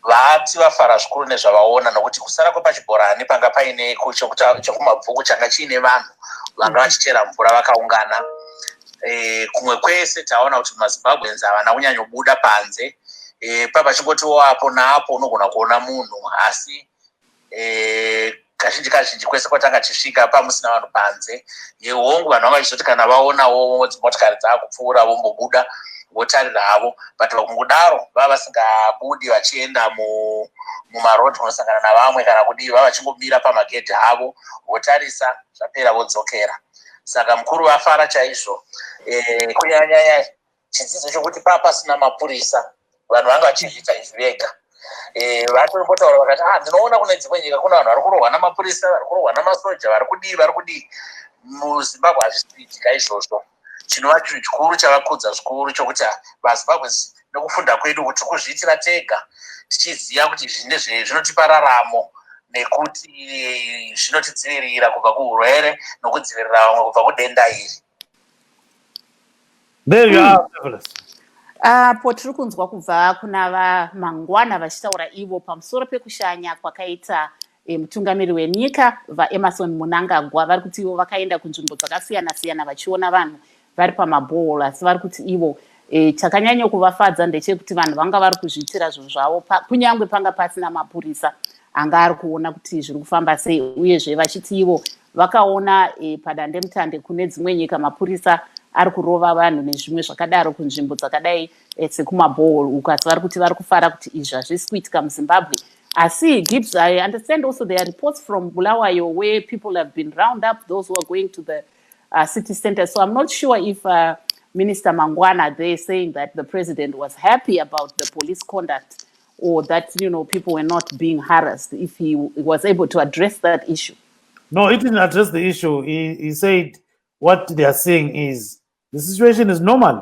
Vati vafara zvikuru nezvavaona, nokuti kusara kwepachibhorani panga paine chekumabvuku changa chiine vanhu vanga vachichera mvura vakaungana. Kumwe kwese taona kuti maZimbabweans havana kunyanyobuda panze. Pachingoti apo naapo unogona kuona munhu, asi kazhinji kwese kwatanga tichisvika pamusina vanhu panze. Hongu vanhu vanga vachizoti kana vaonawo dzimotokari dzaakupfuura vombobuda votarira havo, but vakungudaro vava vasingabudi vachienda mumarodhi kunosangana navamwe kana kudii, vava vachingomira pamagedhi havo votarisa, zvapera vodzokera. Saka mukuru vafara chaizvo. Kunyanya chidzidzo chokuti pasina mapurisa, vanhu vanga vachiita izvi vega. Vatombotaura vakati ndinoona kune dzimwe nyika kuna vanhu vari kurohwa namapurisa, vari kurohwa namasoja, vari kudii. MuZimbabwe hazvisiitika izvozvo. Chinova chinhu chikuru chavakudza zvikuru chokuti vaZimbabwe nokufunda kwedu kuti kuzviitira tega tichiziva kuti zvinotipa raramo nekuti zvinotidzivirira kubva kuurwere nokudzivirira vamwe kubva kudenda iri. There you are, Marvelous. Potiri kunzwa kubva kuna vamangwana vachitaura ivo pamusoro pekushanya kwakaita mutungamiri wenyika vaEmmerson Mnangagwa vari kuti ivo vakaenda kunzvimbo dzakasiyana-siyana vachiona vanhu vari pamabhoro, asi vari kuti ivo chakanyanya kuvafadza ndechekuti vanhu vanga vari kuzviitira zvinhu zvavo kunyange panga pasina mapurisa anga ari kuona kuti zviri kufamba sei, uyezve vachiti ivo vakaona padandemutande kune dzimwe nyika mapurisa ari kurova vanhu nezvimwe zvakadaro kunzvimbo dzakadai sekumabhoro uko, asi vari kuti vari kufara kuti izvi hazvisi kuitika muZimbabwe. Asi Gibbs, I understand also there are reports from Bulawayo where people have been round up, those who are going to the city center. So I'm not sure if Minister Mangwana, they're saying that the president was happy about the police conduct or that, people were not being harassed, if he was able to address that issue. No, he didn't address the issue. He said what they are saying is the situation is normal,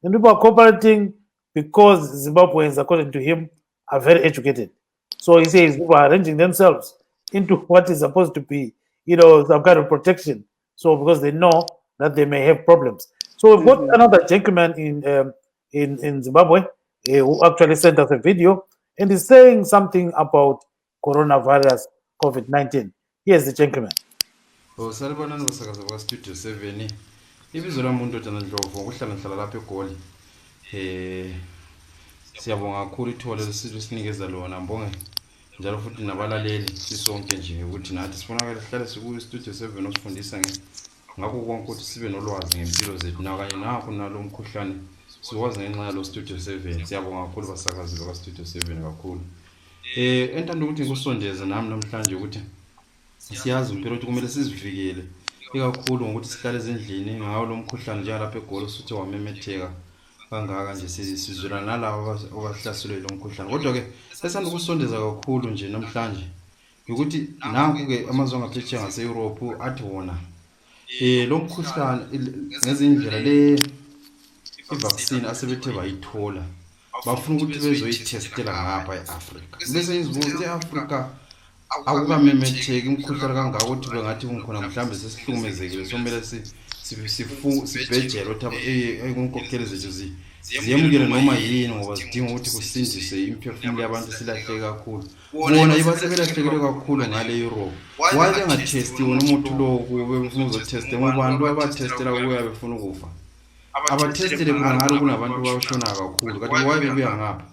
and people are cooperating because Zimbabweans, according to him, are very educated. So he says people are arranging themselves into what is supposed to be, some kind of protection. So because they know that they may have problems. So we've got another gentleman in Zimbabwe who actually sent us a video and is saying something about coronavirus, COVID-19. Here's the gentleman. Salibonani kusakaza kwa Studio 7. Ibizo lami uNdodana Ndlovu ukuhlala ngihlala lapha eGoli. Siyabonga kakhulu ithuba lesinikeza lona, mbonge njalo futhi nabalaleli sisonke nje ukuthi nathi sibonakala sihlale siku Studio 7 osifundisa ngakho konke ukuthi sibe nolwazi ngempilo zethu nakanye nakho nalo mkhuhlane sikwazi ngenxa yalo Studio 7. Siyabonga kakhulu basakazi bakwa Studio 7 kakhulu. Entando ukuthi ngikusondeze nami namhlanje ukuthi siyazi impilo ukuthi kumele sizivikele ikakhulu ngokuthi sihlale ezindlini ngawo lo mkhuhlane njengalapha eGoli usuthi wamemetheka kangaka nje sizwela nalabo abahlaselwe lo mkhuhlane. Kodwa ke sesanda ukusondeza kakhulu nje namhlanje ukuthi nanku ke amazwe angaphetsheya ngase-Europe athi wona lo mkhuhlane ngezindlela i-vaccine asebethe bayithola bafuna ukuthi bezoyithestela ngapha e-Afrika bese izibuzo e-Afrika akukamemetheki umkhuhlane kangaka ukuthi bengathi kunkhona mhlawumbe sesihlukumezekile somele sibhejele ukuthi eyinkokheli zethu ziyemukele noma yini ngoba zidinga ukuthi kusindise imiphefumulo yabantu silahleke kakhulu. Bona ibasebelahlekele kakhulu ngale Europe. Why bengathesti wona umuntu lo befuna uzotheste ngobantu abathestela ukuya befuna ukufa. Abathestele kuna ngalo kunabantu bashona kakhulu. Kanti why bebuya ngapha?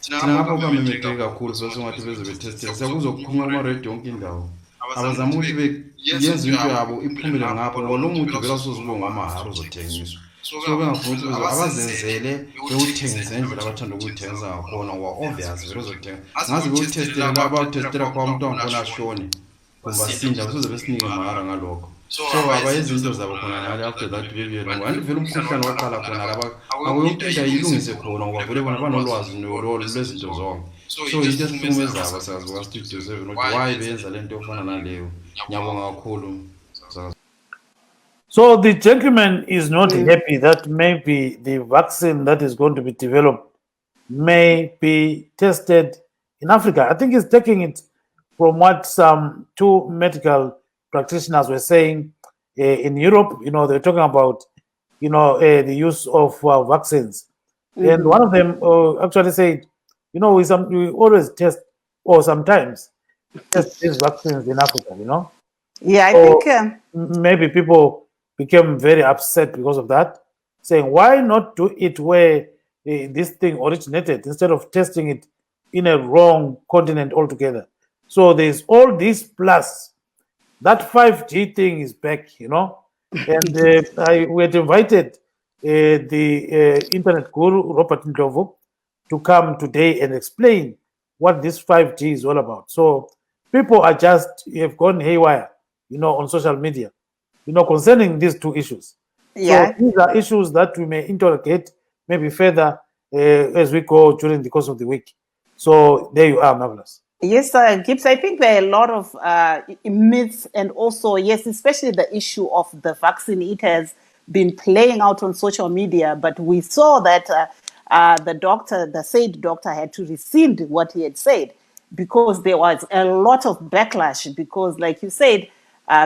Thina ngapha kwamemetheka kakhulu songathi bezobethestela. Siyakuzokhuluma kuma radio yonke indawo. Abazama ukuthi beyenze into yabo iphumele ngapha ngoba lo muntu vela sozibonga amahara uzothengiswa. So bengafuna ukuthi abazenzele bewuthengise ngendlela abathanda ukuyithenga ngakhona ngoba obvious vele uzothenga. Ngazi bewuthestela laba abathestela kwa umuntu ongibona ashone kumbasinda kuzobe besinike mahara ngalokho. So abayenza into zabo khona ngale after that bebuye lo ngoba vele umkhuhlane waqala khona laba akuyonto ayilungise khona ngoba vele bona banolwazi lwezinto zonke. So into esihlukumeza abasazi baka Studio 7 ukuthi why benza lento ofana naleyo. Ngiyabonga kakhulu. So the gentleman is not happy that maybe the vaccine that is going to be developed may be tested in Africa. I think he's taking it from what some two medical practitioners were saying in Europe. They're talking about, the use of vaccines. And one of them actually said, we always test, or sometimes test these vaccines in Africa, Yeah, I think maybe people became very upset because of that, saying, why not do it where this thing originated instead of testing it in a wrong continent altogether? So there's all this plus that 5G thing is back, and we had invited the internet guru, Robert Ndlovu, to come today and explain what this 5G is all about. So people have gone haywire, on social media, concerning these two issues. Yeah. So these are issues that we may interrogate maybe further as we go during the course of the week. So there you are, Marvelous. Yes, Gibbs, I think there are a lot of myths, and also, yes, especially the issue of the vaccine. It has been playing out on social media, but we saw that the said doctor had to rescind what he had said because there was a lot of backlash because, like you said,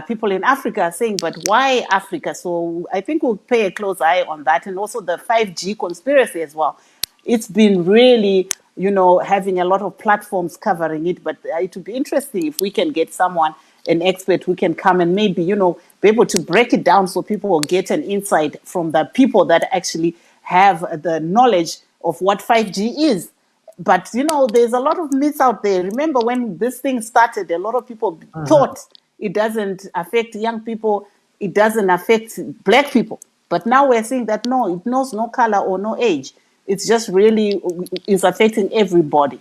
people in Africa are saying, but why Africa? So I think we'll pay a close eye on that, and also the 5G conspiracy as well. It's been really, having a lot of platforms covering it, but it would be interesting if we can get someone, an expert who can come and maybe, be able to break it down so people will get an insight from the people that actually have the knowledge of what 5G is. But, there's a lot of myths out there. Remember when this thing started, a lot of people thought it doesn't affect young people, it doesn't affect black people. But now we're seeing that no, it knows no color or no age. It's just really is affecting everybody.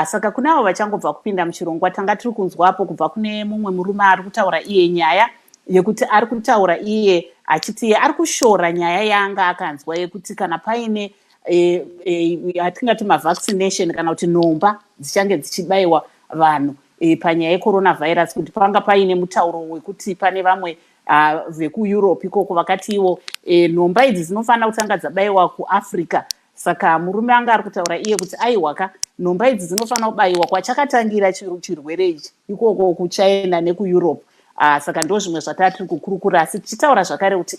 Saka kuna avo vachangobva kupinda muchirongwa tanga tiri kunzwapo kubva kune mumwe murume ari kutaura iye nyaya yekuti ari kutaura iye achiti ari kushora nyaya yaanga akanzwa yekuti kana paine atingati mavaccination kana kuti nhomba dzichange dzichibayiwa vanhu panyaya yecoronavirus kuti panga paine mutauro wekuti pane vamwe vekueurope ikoko vakati ivo nhomba idzi dzinofanira kutanga dzabayiwa kuafrica. Saka murume anga ari kutaura iye kuti aiwaka nhomba idzi dzinofanira kubayiwa kwachakatangira chirwere ichi ikoko kuchina nekueurope. Saka ndo zvimwe zvatava tiri kukurukura, asi tichitaura zvakare kuti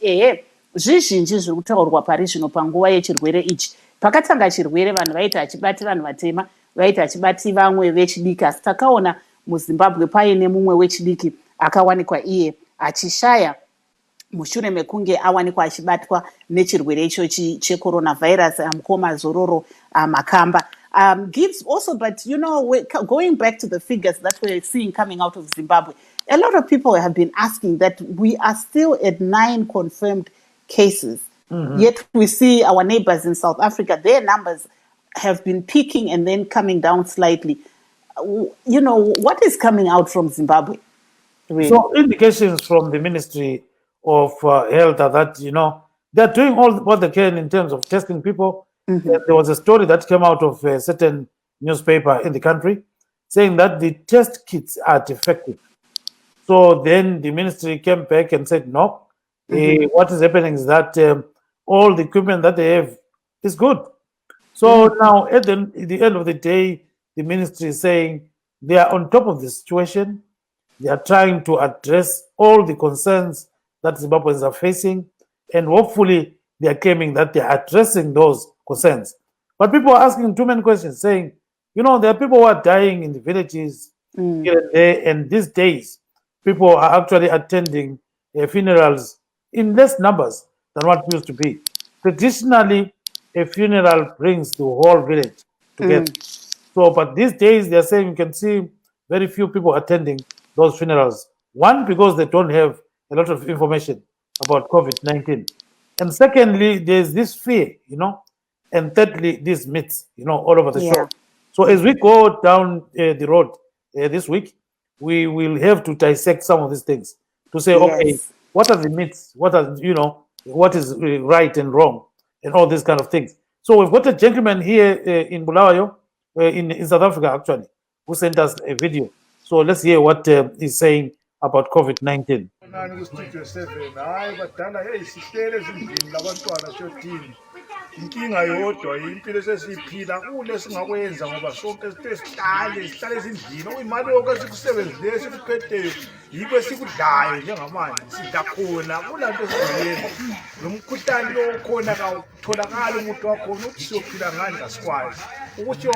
zvizhinji zviri kutaurwa pari zvino panguva yechirwere ichi. Pakatanga chirwere vanhu vaiti achibati vanhu vatema, vaiti achibati vamwe vechidiki, asi takaona muZimbabwe paine mumwe wechidiki akawanikwa iye achishaya mushure mekunge awanikwa achibatwa nechirwere ichochi checoronavirus, mukoma zororo makamba. Gives also, but going back to the figures that we're seeing coming out of Zimbabwe, a lot of people have been asking that we are still at 9 confirmed cases. Yet we see our neighbors in South Africa, their numbers have been peaking and then coming down slightly. What is coming out from Zimbabwe? Really? So indications from the Ministry of Health are that, they're doing all what they can in terms of testing people. There was a story that came out of a certain newspaper in the country saying that the test kits are defective. So then the ministry came back and said, no, what is happening is that all the equipment that they have is good. So now at the end of the day, the ministry is saying they are on top of the situation. They are trying to address all the concerns that Zimbabweans are facing, and hopefully they are claiming that they are addressing those concerns. But people are asking too many questions, saying, there are people who are dying in the villages here and there, and these days people are actually attending funerals in less numbers than what used to be. Traditionally, a funeral brings the whole village together. So, but these days they're saying you can see very few people attending those funerals. One, because they don't have a lot of information about COVID-19. And secondly, there's this fear, and thirdly, these myths, all over the show. So as we go down the road this week, we will have to dissect some of these things to say, okay, what are the myths? What are, what is right and wrong and all these kind of things. So we've got a gentleman here in Bulawayo, in South Africa, actually, who sent us a video. So let's hear what he's saying about COVID-19. inkinga yodwa impilo esesiphila kule singakwenza ngoba sonke sihlale ezindlini okuyimali yonke sikusebenzile sikuphetheyo yikho esikudlayo njengamanje sidla khona kulanto esizweni nomkhuhlane okhona kawutholakala umuntu wakhona ukuthi siyophila ngandla sikwazi ukuthi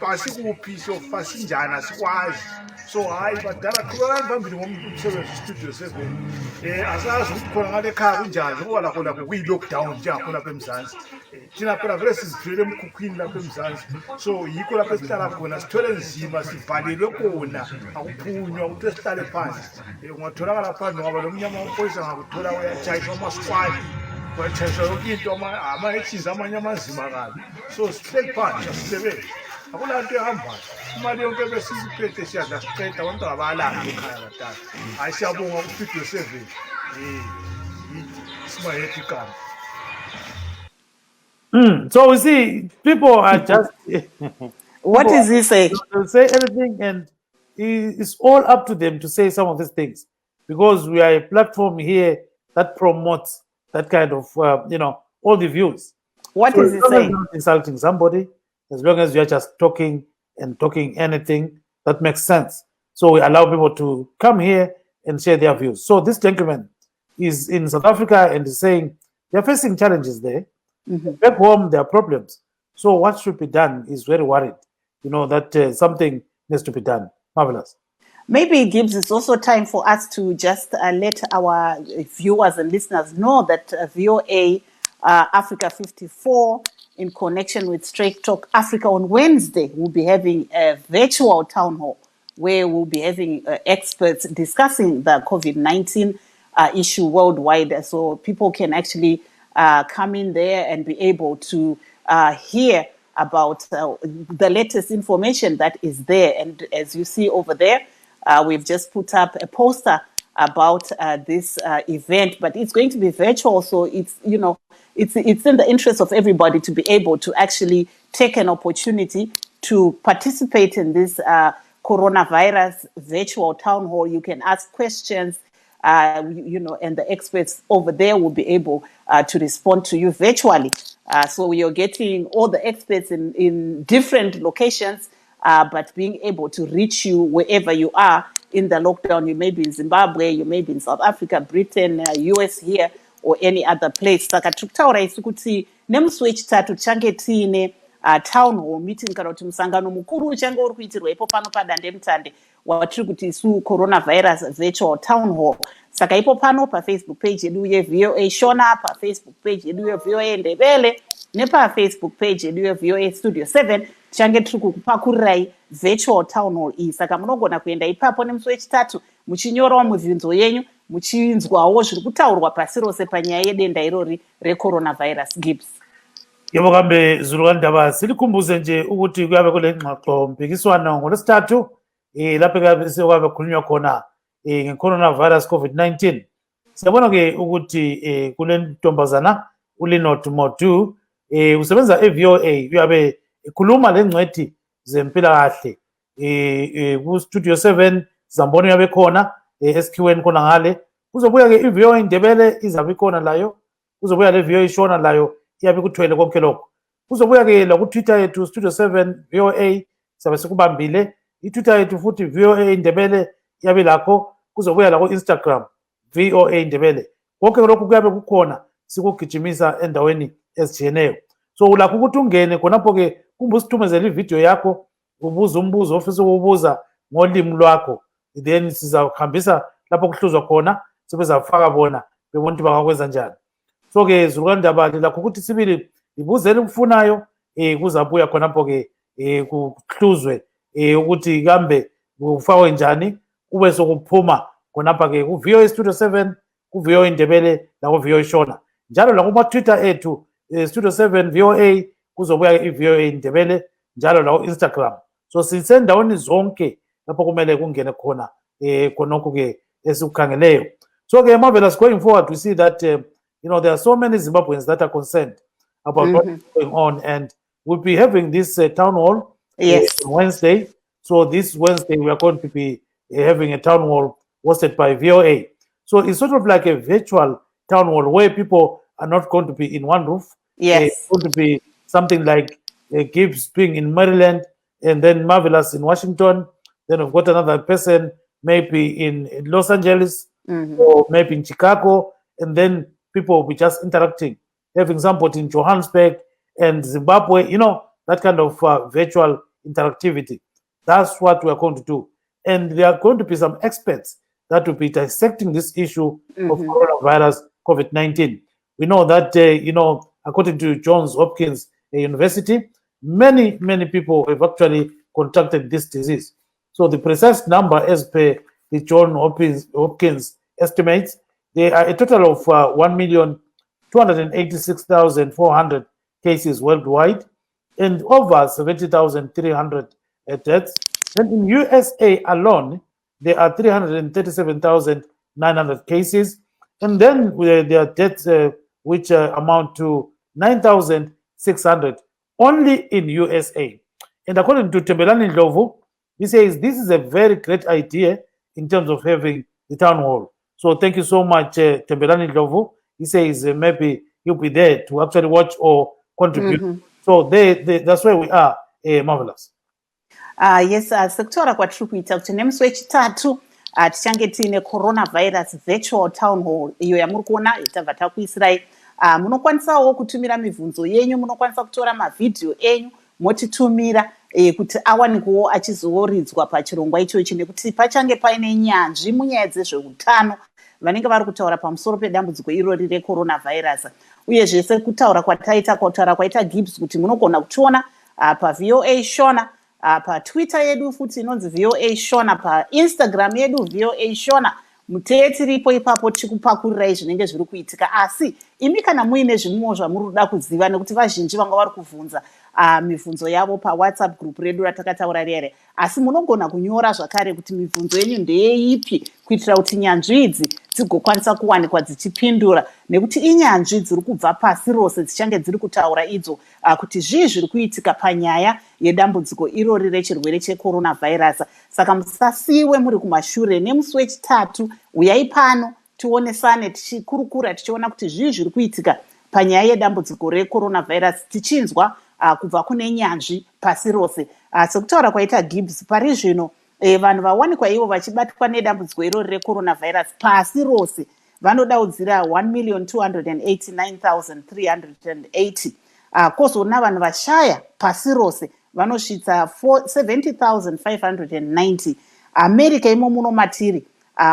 asikuphi siyofa sinjani asikwazi so hayi badala qhubekani phambili ngomsebenzi studio 7 asazi ukuthi khona ngale ekhaya kunjani ngoba la khona kuyi-lockdown njengakhona lapha eMzansi thina phela vele siziphile emkhukhwini lapha eMzansi so yikho lapha esihlala khona sithole nzima sivalelwe khona akuphunywa ukuthi esihlale phansi ungatholakala phandle ngoba lo mnyama wamaphoyisa ngakuthola uyatshayiswa amasquad kwatshayiswa yonke into ama-hs amanye amanzima kabi so sihleli phansi asisebenzi akulanto ehambayo imali yonke besiyiphethe siyadla siqeda abantu abalanga ekhaya badala hayi siyabonga ku-studio 7 simayephi kami. So we see people are just what is he saying? They'll say anything, and it's all up to them to say some of these things because we are a platform here that promotes that kind of all the views. What So is as he long as saying? you're not insulting somebody, as long as you're just talking and talking anything that makes sense. So we allow people to come here and share their views. So this gentleman is in South Africa and is saying they're facing challenges there. Back home, there are problems. So what should be done is very worried, that something needs to be done. Marvelous. Maybe it gives us also time for us to just let our viewers and listeners know that VOA Africa 54, in connection with Straight Talk Africa on Wednesday, will be having a virtual town hall where we'll be having experts discussing the COVID-19 issue worldwide. So people can actually come in there and be able to hear about the latest information that is there. And as you see over there, we've just put up a poster about this event, but it's going to be virtual. So it's in the interest of everybody to be able to actually take an opportunity to participate in this coronavirus virtual town hall. You can ask questions, and the experts over there will be able to respond to you virtually. So you're getting all the experts in different locations, but being able to reach you wherever you are in the lockdown. You may be in Zimbabwe, you may be in South Africa, Britain, US here, or any other place. Saka tikutaura isu kuti nemusi wechitatu change tiine town hall meeting kana kuti musangano mukuru uchange uri kuitirwa ipo pano padandemutande watiri kuti isu coronavirus virtual town hall. Saka ipo pano pafacebook page yedu yeVOA Shona, pafacebook page yedu yeVOA Ndebele, nepafacebook page yedu yeVOA Studio 7 tichange tiri kukupakurirai virtual town hall iyi. Saka munogona kuenda ipapo nemusi wechitatu muchinyorawo mibvunzo yenyu, muchinzwawo zviri kutaurwa pasi rose panyaya yedenda irori recoronavirus. Gibbs. Yebo kambe Zulukandaba, silikhumbuze nje ukuthi kuyabe kule ngxoxo mpikiswano ngolwesithathu lapho kuyabe kukhulunywa khona nge-coronavirus COVID-19. Siyabona ke ukuthi kule ntombazana uLinot Modu usebenza eVOA, uyabe ekhuluma lengcwethi zempilakahle ku Studio 7 Zamboni uyabe khona esikhiweni khona ngale. Kuzobuya ke iVOA Ndebele izabe khona layo, kuzobuya le VOA Shona layo iyabe kuthwele konke lokho. Kuzobuya ke la ku Twitter yethu Studio 7 VOA sabe sikubambile, iTwitter yethu futhi VOA Ndebele iyabe lakho. Kuzobuya la ku Instagram VOA Ndebele. Konke lokho kuyabe kukhona sikugijimisa endaweni ezijiyeneyo. So ulakho ukuthi ungene khonapho ke kumbe usithumezele ivideo yakho, ubuza umbuzo ofisa ukubuza ngolimi lwakho, then sizahambisa lapho kuhluzwa khona sebezafaka bona bebona ukuthi bangakwenza njani. So ke Zulukandaba lakho ukuthi sibili ibuzele ukufunayo kuzabuya khonapho ke kuhluzwe ukuthi kambe kufakwe njani, kube sokuphuma khonapha ke ku VOA Studio 7, ku VOA Ndebele la ku VOA Shona. Njalo la kuma Twitter ethu Studio 7 VOA, kuzobuya iVOA Ndebele njalo la ku Instagram. So sisendaweni zonke lapho kumele kungene khona khonokho ke esikukhangeleyo. So ke Marvelous, going forward we see that there are so many Zimbabweans that are concerned about what's going on, and we'll be having this town hall on Wednesday. So this Wednesday we are going to be having a town hall hosted by VOA. So it's sort of like a virtual town hall where people are not going to be in one roof. It's going to be something like Gibbs being in Maryland, and then Marvelous in Washington. Then we've got another person maybe in Los Angeles or maybe in Chicago, and then people will be just interacting, having somebody in Johannesburg and Zimbabwe, that kind of virtual interactivity. That's what we are going to do. And there are going to be some experts that will be dissecting this issue of coronavirus COVID-19. We know that, according to Johns Hopkins University, many people have actually contracted this disease. So the precise number as per the Johns Hopkins estimates, there are a total of 1,286,400 cases worldwide and over 70,300 deaths. And in USA alone, there are 337,900 cases. And then there are deaths which amount to 9,600 only in USA. And according to Tembelani Ndlovu, he says this is a very great idea in terms of having the town hall. So thank you so much, Tembelani Ndlovu. He says maybe he'll be there to actually watch or contribute. So that's where we are, Marvelous. Yes, sekutaura kwatiri kuita kuti nemusi wechitatu tichange tiine coronavirus virtual town hall iyo yamuri kuona tabva takuisirai. Munokwanisawo kutumira mibvunzo yenyu, munokwanisa kutora mavhidhiyo enyu motitumira kuti awanikwewo achizoridzwa pachirongwa ichochi, nekuti pachange paine nyanzvi munyaya dzezveutano vanenge vari kutaura pamusoro pedambudziko irori recoronavirus. Uyezve sekutaura kwaita Gibbs kuti munogona kutiona paVOA Shona, paTwitter yedu futi inonzi VOA Shona, paInstagram yedu VOA Shona. Tiripo ipapo tikupakurirai zvinenge zviri kuitika. Asi imi kana muine zvimwewo zvamuri kuda kuziva, nekuti vazhinji vanga vari kubvunza mibvunzo yavo paWhatsApp group redu ratakataura rere, asi munogona kunyora zvakare kuti mibvunzo yenyu ndeyeipi, kuitira kuti nyanzvi idzi dzigokwanisa kuwanikwa dzichipindura, nekuti inyanzvi dziri kubva pasi rose dzichange dziri kutaura idzo kuti zvii zviri kuitika panyaya yedambudziko irori rechirwere checoronavirus. Saka musasiwe muri kumashure. Nemusi wechitatu uyai pano tionesane tichikurukura tichiona kuti zvii zviri kuitika panyaya yedambudziko recoronavirus, tichinzwa kubva kune nyanzvi pasi rose. Sekutaura kwaita Gibbs, pari zvino vanhu vawanikwa ivo vachibatwa nedambudziko irori recoronavirus pasi rose vanodaudzira 1,289,380. Kozona vanhu vashaya pasi rose vanosvitsa 70,590. America imo muno matiri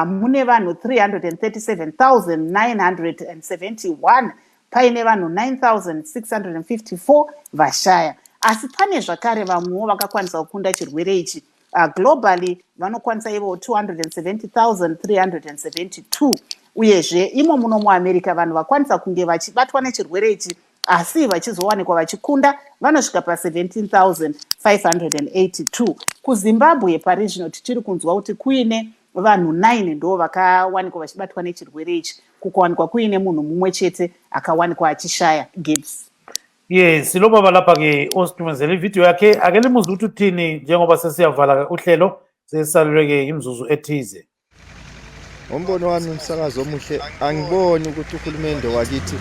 mune vanhu 337,971, paine vanhu 9,654 vashaya. Asi pane zvakare vamwewo vakakwanisa kukunda chirwere ichi. Globally vanokwanisa ivo 270,372. Uyezve imo muno muAmerica vanhu vakwanisa kunge vachibatwa nechirwere ichi asi vachizowanikwa vachikunda vanosvika pa17,582. KuZimbabwe pari zvino tichiri kunzwa kuti kuine vanhu 9 ndo vakawanikwa vachibatwa nechirwere ichi, kukawanikwa kuine munhu mumwe chete akawanikwa achishaya. Gibbs. Yes, silobaba lapha-ke ositumezela ividiyo yakhe ake limuzwe ukuthi uthini njengoba sesiyavala uhlelo sesaluleke imzuzu ethize. Umbono wami umsakazo omuhle, angiboni ukuthi uhulumende wakithi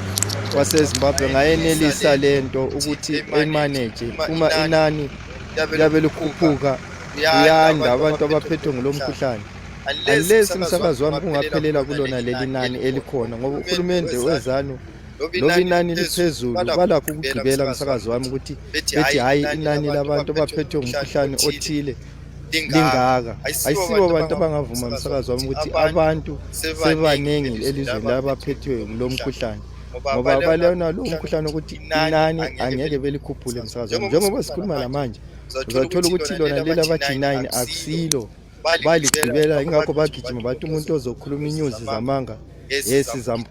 waseZimbabwe ngayenelisa lento ukuthi emanage uma inani yabe likhuphuka kuyanda abantu abaphethwe ngulomkhuhlane. Unless umsakazo wami kungaphelela kulona leli nani elikhona, ngoba uhulumende wezanu loba inani liphezulu balakho ukugqibela umsakazo wami ukuthi bethi hayi inani labantu abaphethwe ngumkhuhlane othile lingaka. Ayisibo abantu abangavuma umsakazo wami ukuthi abantu sebanengi elizweni labaphethwe ngulo mkhuhlane, ngoba balona lo mkhuhlane ukuthi inani angeke belikhuphule umsakazo wami. Njengoba sikhuluma lamanje uzathola ukuthi lona leli abathi 9 akusilo, baligqibela. Ingakho bagijima bathi umuntu ozokhuluma inews zamanga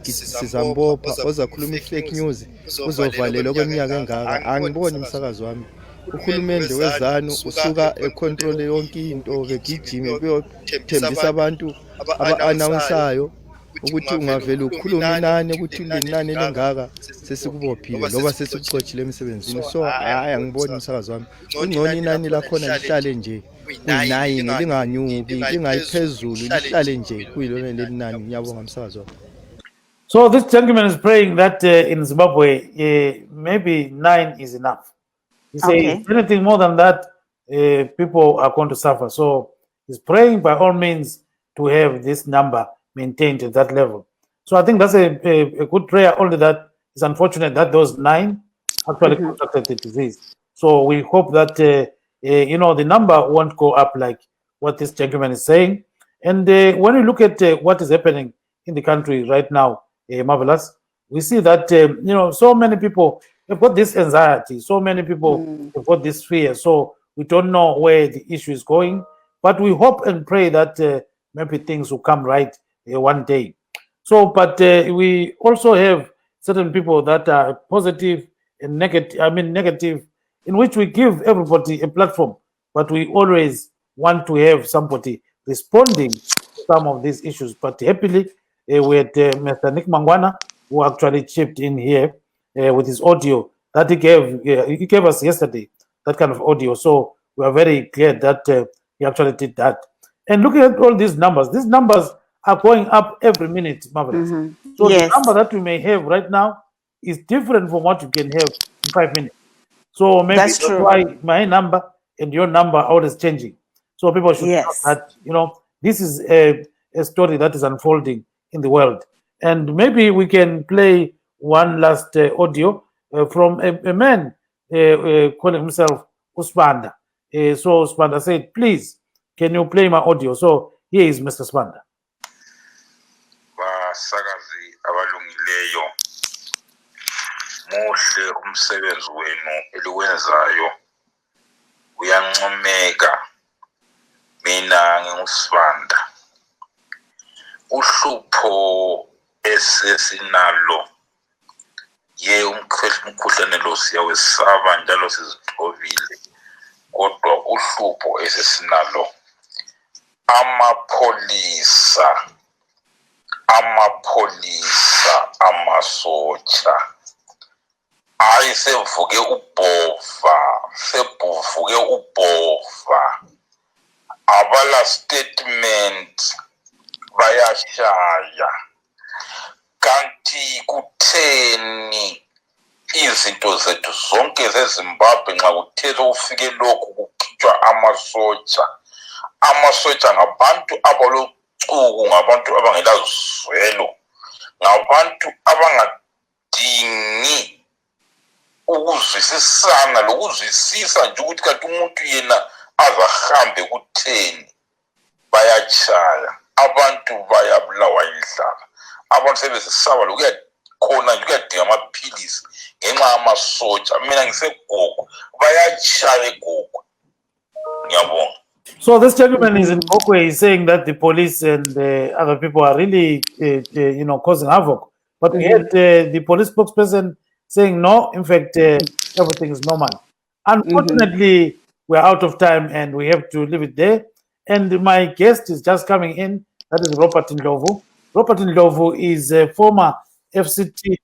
sizambopha, ozakhuluma i-fake news uzovalelwa kweminyaka engaka. Angiboni umsakazo wami uhulumende wezanu usuka econtrol yonke into, begijime beyothembisa abantu aba-announsayo ukuthi ungavela ukhuluma inani ukuthi linani lingaka sesikubophile loba sesikuxotshile emsebenzini. So hayi, angiboni umsakazo wami, kungcono inani lakhona lihlale nje kuyi-9 linganyuki lingayiphezulu, lihlale nje kuyilona leli nani. Ngiyabonga umsakazo wami. So this gentleman is praying that in Zimbabwe maybe 9 is enough. He says anything more than that people are going to suffer. So he's praying by all means to have this number maintained at that level. So I think that's a good prayer, only that it's unfortunate that those 9 actually contracted the disease. So we hope that the number won't go up like what this gentleman is saying. And when we look at what is happening in the country right now, Marvelous, we see that so many people have got this anxiety, so many people have got this fear. So we don't know where the issue is going, but we hope and pray that maybe things will come right one day. So, but we also have certain people that are positive and negative, in which we give everybody a platform, but we always want to have somebody responding to some of these issues. But happily, we had Mr. Nick Mangwana, who actually chipped in here with his audio that he gave us yesterday, that kind of audio. So we are very glad that he actually did that. And looking at all these numbers are going up every minute, Marvelous. So the number that we may have right now is different from what you can have in 5 minutes. So maybe That's true. why my number and your number are always changing. So people should know that, this is a story that is unfolding in the world. And maybe we can play one last audio from a man calling himself Usbanda. So Usbanda said, please, can you play my audio? So here is Mr. Usbanda. Basakazi abalungileyo, muhle umsebenzi wenu eliwenzayo, uyancomeka. Mina ngingusibanda, uhlupho esesinalo ye umkhuhlane lo siyawesaba njalo sizixovile, kodwa uhlupho esesinalo amapolisa, amasotsha ayisevuke ubhova, abala statement bayashaya. Kanti kutheni izinto zethu zonke zeZimbabwe nxa kuthe ufike lokhu kukhitshwa amasotsha ngabantu abalochuku, ngabantu abangelazwelo, ngabantu abangadingi ukuzwisisana lokuzwisisa nje ukuthi kanti umuntu yena azahambe kutheni. Bayachaya, abantu bayabulawa indlala, abantu sebezisaba lokuyakhona nje kuyadinga amaphilisi ngenxa yamasotsha. Mina ngisegogo bayachaya egogo. Ngiyabonga. So this gentleman is in Bokwe. He's saying that the police and other people are really, causing havoc. But we had the police spokesperson saying no. In fact, everything is normal. Unfortunately, we're out of time and we have to leave it there. And my guest is just coming in. That is Robert Ndlovu. Robert Ndlovu is a former FCT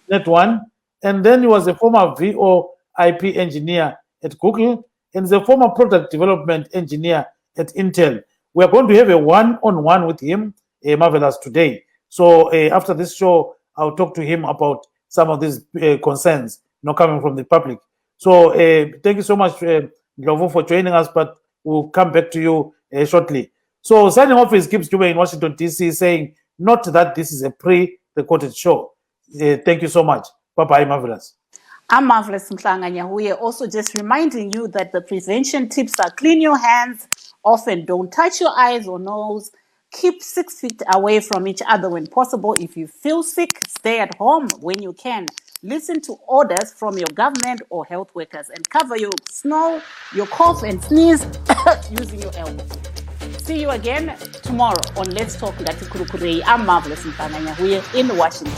Net One, and then he was a former VoIP engineer at Google, and is a former product development engineer at Intel. We are going to have a one-on-one with him, Marvelous, today. So after this show, I'll talk to him about some of these concerns coming from the public. So thank you so much, Ndlovu, for joining us, but we'll come back to you shortly. So signing off is Gibbs Dube in Washington, D.C., saying, not that this is a pre-recorded show. Thank you so much. Bye-bye, Marvelous. I'm Marvelous Mhlanga Nyahuye, also just reminding you that the prevention tips are clean your hands, often don't touch your eyes or nose, keep 6 feet away from each other when possible. If you feel sick, stay at home when you can. Listen to orders from your government or health workers and cover your snow, your cough and sneeze using your elbows. See you again tomorrow on Let's Talk Ngati Kurukurei. I'm Marvelous Mhlanga Nyahuye in Washington.